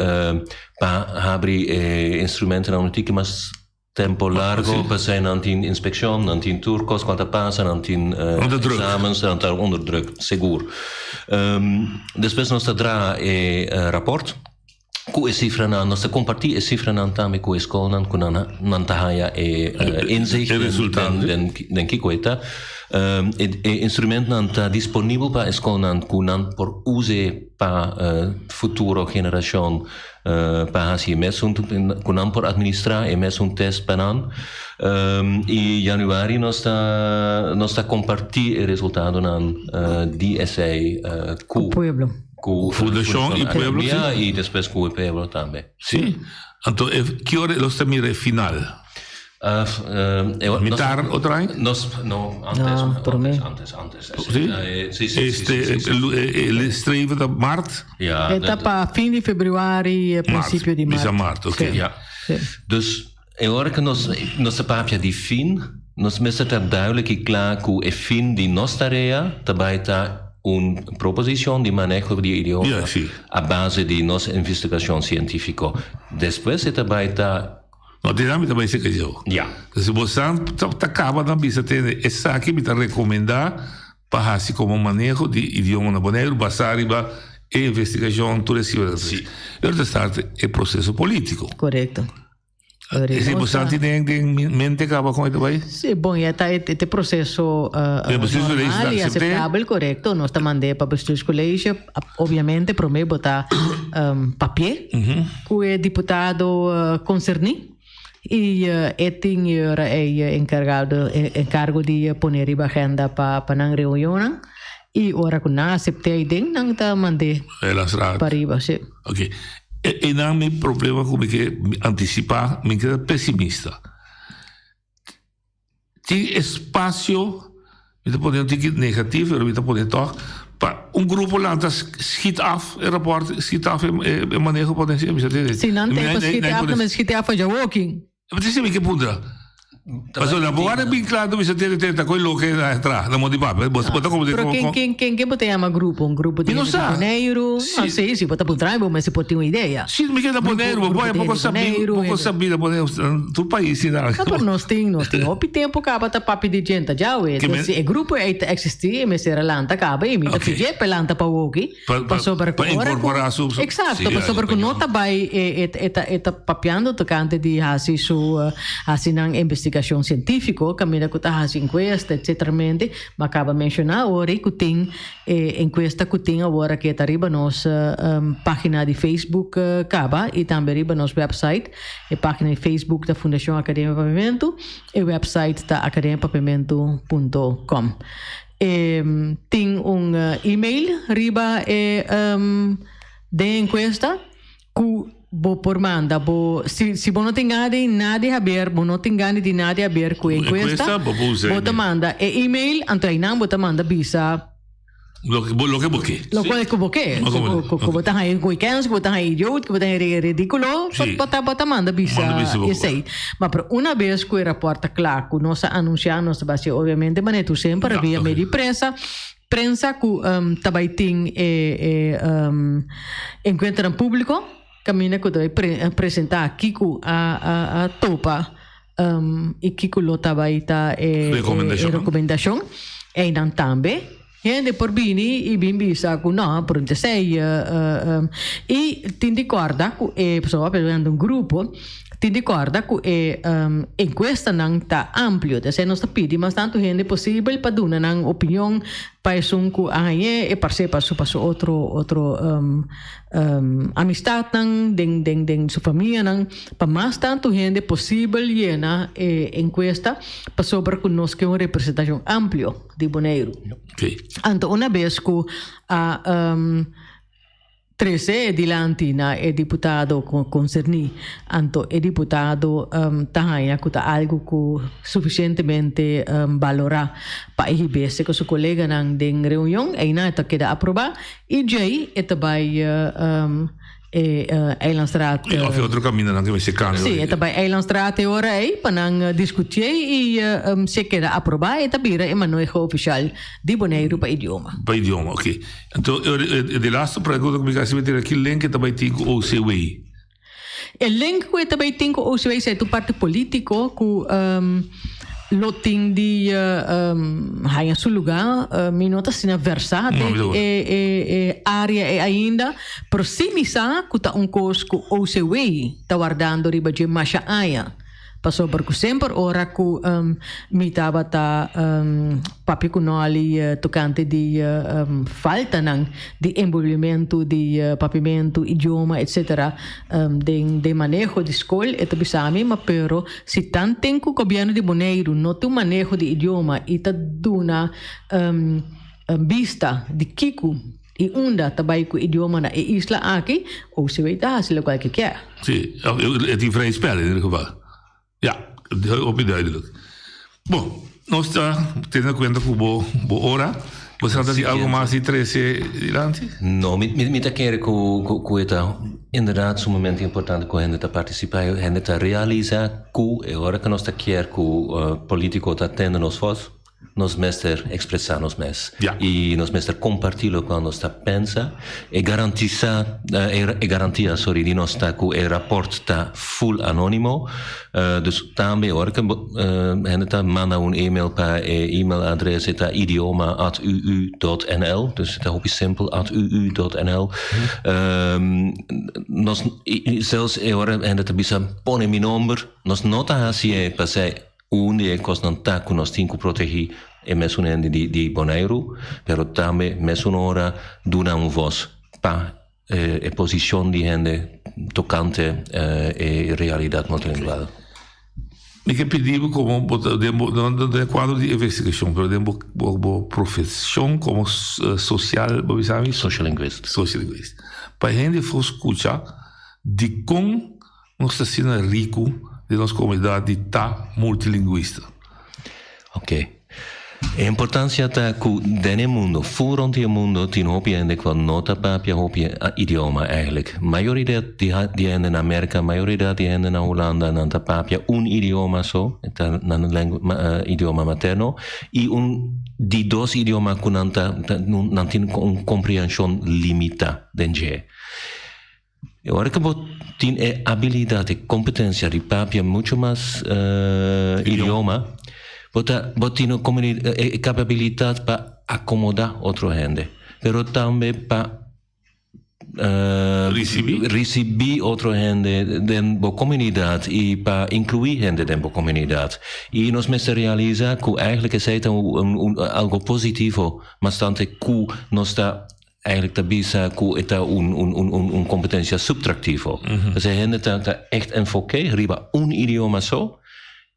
para abrir instrumentos não tique mas tempo largo, passei não tinha inspeção, não tinha turcos, quando passa, não tinha exames, não estava onder druk, seguro. Depois nós trazemos rapport, com a cifra, nós compartilhamos a cifra também com a escola, com a taia inzicht, den kikoita. O instrumento não está disponível para a escola, por use para a futura geração. Para assim mesmo com por administrar e mesmo teste para e januário nós está compartilhando o resultado na DSA com o pueblo com fundação e pueblo e depois com o pueblo também. Sim. Então que hora nós termina final? Mitar outra vez? Não, antes. Ele estreia da Marte? Ja. Está para fim de fevereiro e princípio de março. Março, ok. Ja. Dus é hora que nossa papia de fim, nós mesmo está duidelijk e claro que o fim de nossa tarefa também está uma proposição de manejo de idioma a base de nossa investigação científica. Depois também está no, dinâmica também se queijo. Se você acaba na vista ter essa aqui me recomendar para assim como manejo de idioma na boneiro, basar e investigação tudo isso. E o start é processo político. Correto. Se você tem mente acaba com isso aí? Sim, bom, e até este processo normal e aceitável, correto. Nós estamos mandando para o Estudos Colégio, obviamente, para mim botar papel, que o deputado concerni. E Etin era encargo de poner a agenda para a reunião e ora que não aceitei den não está mandei para riba sim. Ok. E não me problema como que antecipar me queda pessimista. Tem espaço me está podendo ter negativo me está podendo tocar para grupo lá está schiet af rapport schiet af manejo potencial se não tem para schiet af mas schiet af já walking. Mas isso é que punta. Mas olha, agora é bem claro, você tem quello che è entrare, da modi papo, Pero quem você chama grupo? Um grupo de Boneiro? Não sei, se você pode trazer, mas se pode ter uma ideia. Sim, mas que da Boneiro, poi pouco sabia da Boneiro, tu país, sim, não. Mas nós temos, o tempo acaba tá papo de gente já, o grupo existir, mas era lanta acaba, e me tá fije pelanta para o aqui, passou para incorporar su. Exato, passou para nota vai eta papiando tocante de hasi su hasi nang investigação científico, caminha que está fazendo encuesta, etc. Mas acaba de mencionar agora que tem encuesta que tem agora que está arriba nossa página de Facebook acaba e também arriba nosso website, a página de Facebook da Fundação Academia Pavimento e o website da academiapavimento.com. Tem e-mail arriba de encuesta que bo por manda se bo não tem nada a ver, bo não tem nada a ver com a encuesta, bo manda e-mail, então não bo manda visa lo que boque. Lo que boque. Como tá aí weekends, como tá aí idiota, como tá aí ridículo, bota manda visa esse. Mas por uma vez que o reporta claro, que nós anunciamos base obviamente, mas tu sempre via meio de prensa que também tem encontro público. Caminha que eu apresentar aqui a topa e Kiko lota vai tá recomendação e não também gente por bini e bim bisa que não pronto sei e ti ricorda che pessoa per un gruppo ti ricorda che in questa non sta ampio se non sta pidi ma tanto gente possibile per dare un'opinione person ku e parse passo outro amistad nang deng su família nang pa mas tanto gente possível yena encuesta pa sobre conosco uma representação amplo de Boneiro. Okay. Anto una vez que 13 di Lantina è deputato concerni, anto è deputato tahaya kuta algo que suficientemente valora pa ihibese ko su collega nang deng reunião e ina ta queda aprova e jay e tabai Eilandstraat. Of outro caminho não que vai ser caro. Sim, é também Eilandstraat ora aí para discutir e se queda aprovar e tabira e manual oficial de Boneiro para idioma. Para idioma, ok. Então, de laatste pergunta que me quer saber aqui link que também tem com o OCW. O link que também tem com o OCW é do parte político que loting di hanya su lugar minota sina versate area e ainda proximisa kuta un cosco OCW ta guardando riba de masha aya passou por sempre ora ku mi tava ta papi kunali tocante di falta nang di envolvimento di pavimento idioma etc de manejo de escola et bisami ma però si tanten ku governo di Boneiro no tu manejo di idioma ita duna vista di kiku e onda tabai ku idioma na isla aqui ou se vai dar se qualquer que é. Sim, é de vrij spel in ieder geval. Ja, op je duidelijk. Bom, nós tendo conta com boa hora. Você não tem algo mais de 13 diante? Não, me tá querendo que это inderdaad zo'n momento importante que a gente participa, a gente realiza que agora que nós tá quer que o político tá tendo nos voz, nos mester expressar nos mes e nos mester compartilhar com nós tá pensa e garantia di nós tá que o rapport tá full anônimo, dus também agora que a gente tá manda e-mail para e-mail adres tá idioma@uu.nl, dus tá hopi simpel @uu.nl. Nós zelfs agora a gente tá bisa pone mi number, nós nota assim para ser onde cos non ta con nos cinco proteggi e messo di Boneiro, però também messo un'ora duna un voz pa e posizione di gente toccante e realidade multilinguale. Mi che pedivo come del quadro di investigazione, per esempio, professione come social, social linguist. Social linguist. Per gente fu scuccia di come non sta sendo ricco di nostra comunità di ta multilinguista. Ok. A importância da que nel mondo, fuori del mondo, ti hopiende quando nota papia hopia idioma eigenlijk. Maioria di gente in Amerika, maioria di gente in Holanda, nanta papia idioma so, idioma materno, e di dos idioma con nantin comprehensione limita denge. E ora che tiene abilità e competenza di papia mucho más idioma, tiene capabilità para acomodar otra gente, pero también para recibir otra gente de la comunidad y para incluir gente de la comunidad. Y nos realiza que eigenlijk es algo positivo, bastante que nos da eigenlijk daarbij que está competencia subtractivo. Dus gente está echt enfoque riba idioma so.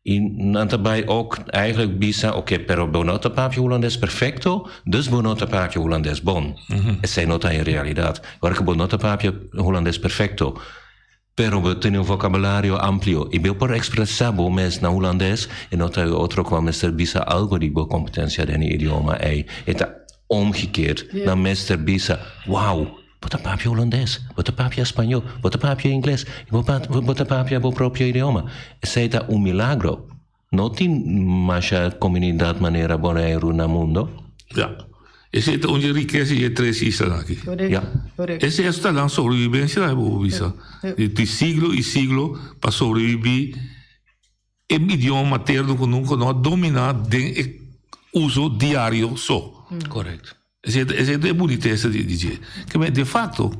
En daarbij ook eigenlijk bisa, pero bonota papje Hollandes perfecto, dus bonota papje Hollandes bon. Esa no está en realidad. Ahora que bonota papje Hollandes perfecto, pero tiene un vocabulario amplio y veo por expresar mes na Hollandes y no está otro como mester bisa algo de competencia de idioma. Está omgekeerd, dan mester bisa, wow. Bota papia Hollandes, bota papia espanhol, bota papia inglês, bota papia o próprio idioma. Isso é milagro. Não tem mais comunidade maneira boneiro no mundo. Ja. Essa é onde riqueza e três islas aqui. Correto. Essa é a sobrevivência da Bolívia. De siglo e siglo para sobreviver em idioma materno que nunca não domina de uso diário só. Correto. Esa es boniteza de dizer. Que de fato,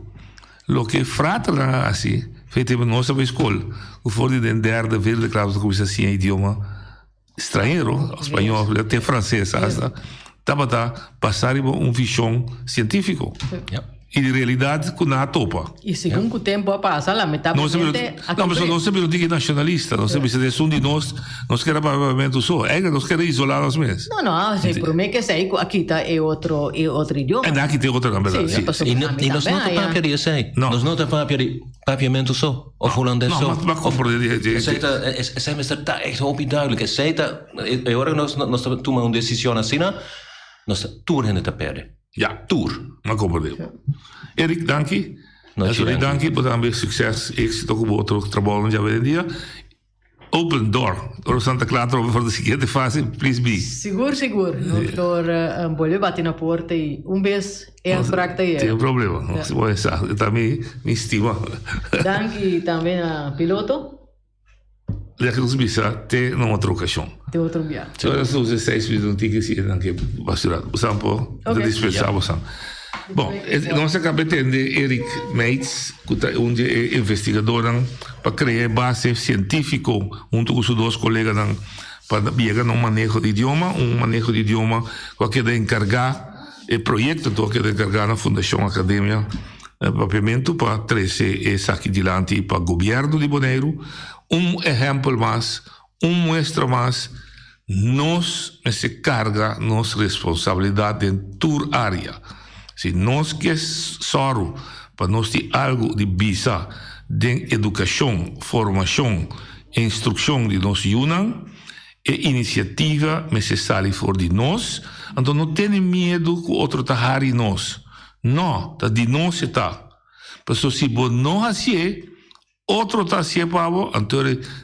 lo que fratra assim, feito em nossa escola, o for de derde, vierde classe de começar assim idioma estrangeiro, espanhol, até francês, hasta, tá passar visão científico. E de realidade que não topa. E segundo o tempo passa, lamentablemente... Não sabemos de que nacionalista, não sabemos se de nós quer provavelmente só, nós quer isolar nós mesmos. Não, por mim que sei, aqui é outro idioma. Aqui tem outro, na verdade. E nós não temos papel de sei. Nós não temos papiamento só, of holandês só. Maar compreender. Essa é echt hoop duidelijk. E ora nós tomamos uma decisão assim, nós tour hen te perde. Ja, tour. Maar compreender. Erik, dank dank je. Bedankt succes. Éxito com o outro trabalho já hoje em dia. Open door. Ora Santa Clara para a seguinte fase, please be. Seguro. Nós bolhe bater na porta e beijo é a prática aí. Tem problema. Não se pode estar. Também me estima. Dank também a piloto. Lekker ons bisa, te numa trocação. Te outro dia. Agora são 16 minutos que dan que basura. Sampo, de dispensável sam. Bom, nós acabamos de entender Erik Meitz, que é investigador para criar base científico junto com seus dois colegas para chegar a manejo de idioma, que é encargar o projeto que é encargar na Fundação Academia Papiamento para trazer essa aqui adiante para o governo de Bonaire. Exemplo mais, muestra mais, nós se carga nossa responsabilidade em toda área. Se nós que soro para nós ter algo de bisa de educação, formação, instrução de nós unam, é iniciativa necessária for de nós, então não tem medo que outro tahar em nós. Não, tá de nós está. Porque se você não assim, outro está assim para então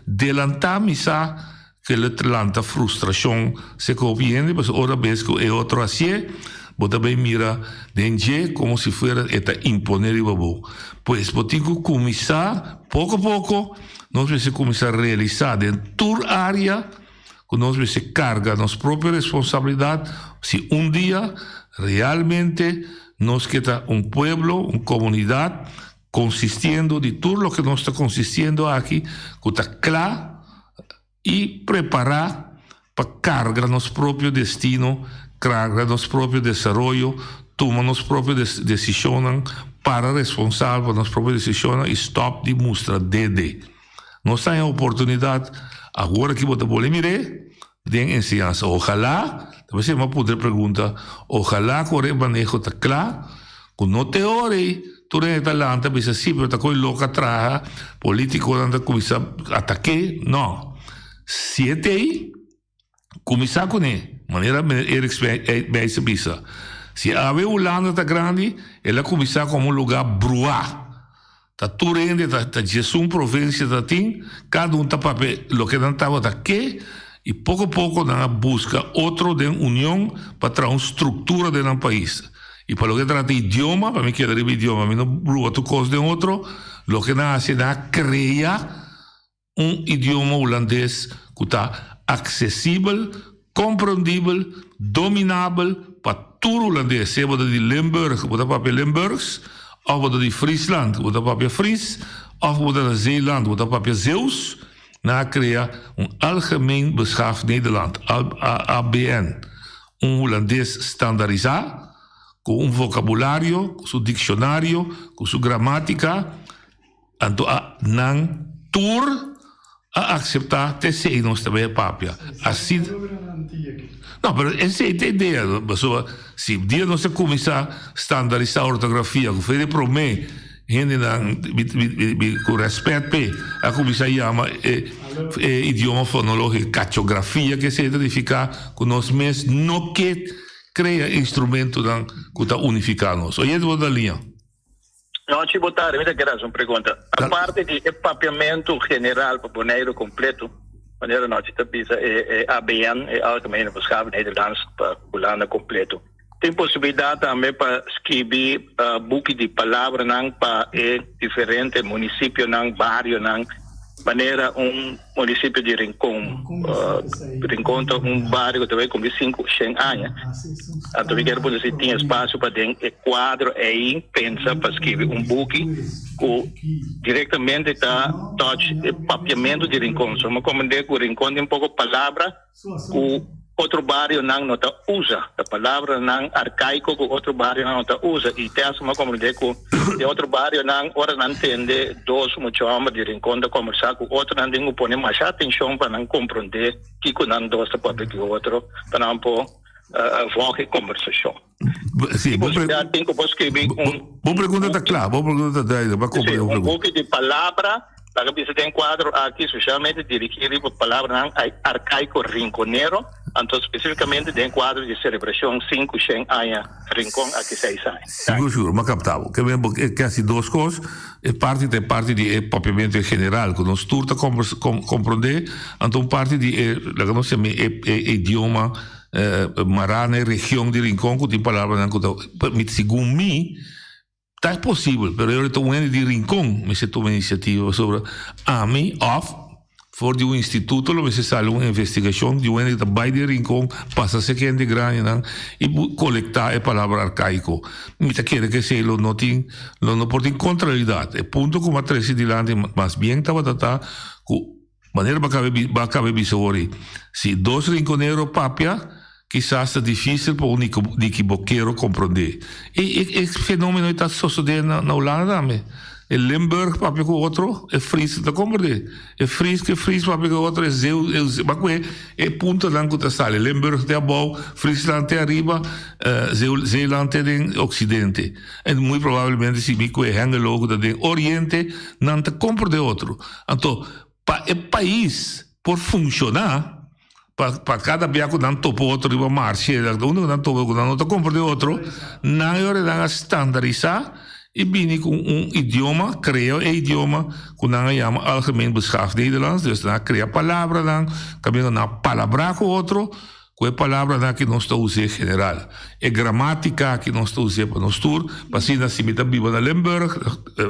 delantar misa que ele lanta frustração se compreende, mas outra vez que é outro assim, você também mira dentro como se fosse imponer o babo. Pois você tem que começar pouco a pouco, nós precisamos começar a realizar em toda área, que nós precisamos carregar nossa própria responsabilidade, se dia realmente nós queremos pueblo, uma comunidade consistiendo de tudo o que nós está consistiendo aqui, que está claro e preparar para carregar nosso próprio destino, carregar nosso próprio desenvolvimento, tomar nossa própria decisão, para responsável por nossa própria decisão e stop de mostrar DD. Nós temos a oportunidade, agora que você pode mirar, de ensinança. Ojalá, talvez você poder perguntar, ojalá que o manejo está claro, que não te ore, tu eres talante, mas assim, pero está com louca atrás, político anda começar a atacar, não. Se é aí, começar com ele. Maneira Eric bij se bisa. Se ave un lando ta grande, ela começar como lugar bruá. Ta turende, ta Jesús província ta tin, cada ta papel, lo que dan tava ta que, e pouco a pouco dan busca outro de união para trazer uma estrutura de um país. E para lo que trata idioma, para mim que é idioma, a mim não bruá tu coisa de outro, lo que dan hace da crea idioma holandês que está acessível, compreendível, dominável para todo holandês. Se você de Limburg, você papel Limburgs, of você de Friesland, você papel Fries, of você de Zeeland, você papel Zeeuws, na cria algemeen beschaafd Nederland, ABN. Holandês standaardizado, com vocabulário, com seu dicionário, com sua gramática, então não tour a aceitar te sei não está bem papia assim não mas essa é a ideia pessoa se dia não se começar a standardizar a ortografia que foi de promê gente com respeito a começar a chamar idioma fonológico cachografia que se identificar com nós mesmos no que cria instrumento que está unificando nós olha do da linha. Não, te botar, me dá uma pergunta. A parte de papiamento general para Bonaire completo, maneira não, te pisa é ABN, é Algemene Beschaafd Nederlands para Bolanda completo. Tem possibilidade também para escrever book de palavras para diferentes municípios, bairros, maneira município de Rincón, Rincón é bairro também com 5 anos. Então, eu quero poder se tem espaço para ter quadro aí, pensa para escrever book que diretamente está touch papiamento de Rincón. Só me comandei que o Rincón tem pouco palavra que outro bairro não usa. A palavra não arcaico que outro bairro não usa. E tem uma comandei que de outro bairro não, ora não entende dois muito homens de Rincón de conversar com outro não tem que pôr mais atenção para não compreender que não dois para que outro para não pôr vogue conversação. Sim, boa pergunta está clara, boa pergunta está book de palavra, para que você tem quadro aqui socialmente dirigido para palavra arcaico rinconeiro, então especificamente tem quadro de celebração 5 anos Rincón aqui 6 anos. Seguro, mas captavo. Que bem, que assim duas coisas, parte de propriamente general, que nós turta compreender, então parte de la que nós chama idioma marana região de Rincón, que tem palavra que segundo mim está possível, mas eu estou vendo de Rincón, me se toma iniciativa sobre a mim voor die instituto lo se sale uma investigação de onde também de Rincón passa se que de grande e coletar a palavra arcaico me ta quer que se lo notin lo no por contrariedade ponto como atrás de lande mas bem estava data com maneira ba cabe bisori se dois rinconeiros papia quizás é difícil para um equivoqueiro compreender e esse fenômeno está sucedendo na Holanda também. É Limburg papel com outro, é Fries, tá compreende? É Fries papel com outro, é Zeeuws, mas é ponto lá que está sale. Limburg tem abaixo, Friesland tem arriba, Zeeland tem ocidente. E muito provavelmente se me é Hengelo que tem oriente, não te compreende outro. Então, para o país por funcionar, para cada biaco não topo outro riba marcha, um não topo não te compreende outro, não é hora de standardizar. E vim com idioma, cria idioma, que não chama algemeen beschaafd Nederlands, dus dan cria palavra, dan caminho na palavra com outro, com a palavra que nós estamos usando general. É gramática que nós estamos usando para nós tour, para se nós se viva na Limburg,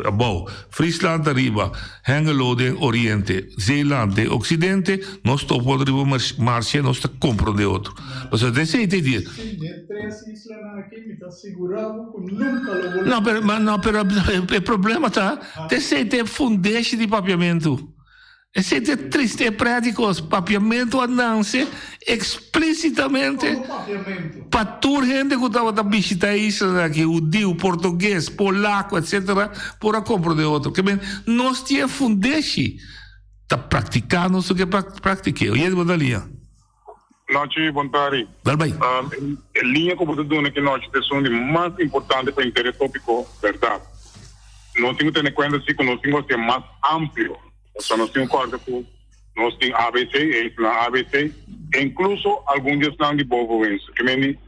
above, Friesland arriba, Hengelo de Oriente, Zeeland de Ocidente, nós estamos podendo marchar, nós estamos compreendendo outro. Mas essa é a ideia. Não, pero o problema está, esse é o fundeste de papiamento. Esse é triste, é prático, papiamento andancia explicitamente para toda gente que estava visitando isso aqui, judeu, português, polaco, etc., para compreender outro. Que bem, nós temos fundeste, está praticando o que pratiquei. E é de boa linha. Noite, bom tarde. Bem. A linha que você deu aqui noite é mais importante para o interesse tópico, verdade. Nós temos que ter em conta que nós temos que ser mais amplo. Só nós temos que nós temos ABC, ABC, e incluso alguns dias não de boa que me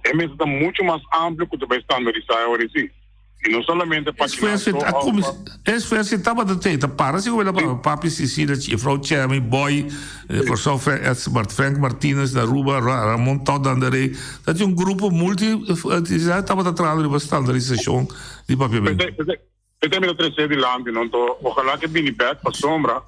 é mesmo está muito mais amplo que o estandarizar agora sim. E não somente para que esse foi assim, estava de tempo para se como ela papi Cecília, Frau Chairman, Boy, Corso Frank Martinez da Ruba, Ramon Todd Andrei, dat um grupo multi estava de trás da standardização de papiamento. Eu tenho três de lande, não tô, ojalá que vini back para sombra.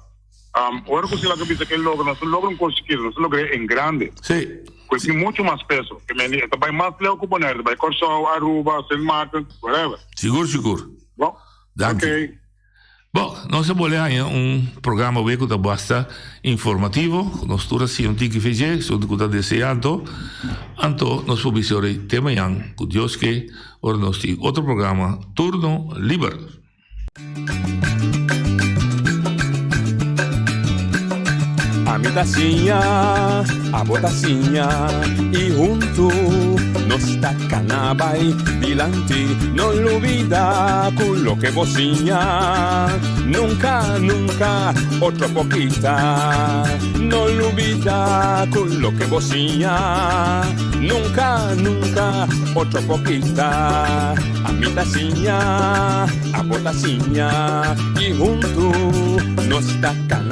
Agora que se lá que diz que logo não se logra um conseguir, não se logra em grande. Sim. Porque muito mais peso. Que me diz, vai mais leu que boné, vai Corso, Aruba, Saint Martin, whatever. Seguro. Bom. Ok. Bom, nós vamos olhar um programa que está bastante informativo, nós todos científicos fez, sobre o que está desejando. Então, nós vamos ver até amanhã, com Deus que, ora nós temos outro programa, Turno Liber. A mi tacinha, a botacinha, e junto nos tacanabay, dilante, no olvida con lo que vocinha. Nunca, nunca, otro poquita, no olvida con lo que vocinha. Nunca, nunca, otro poquita. A mi tacinha, a botacinha, y junto nos tacanabay.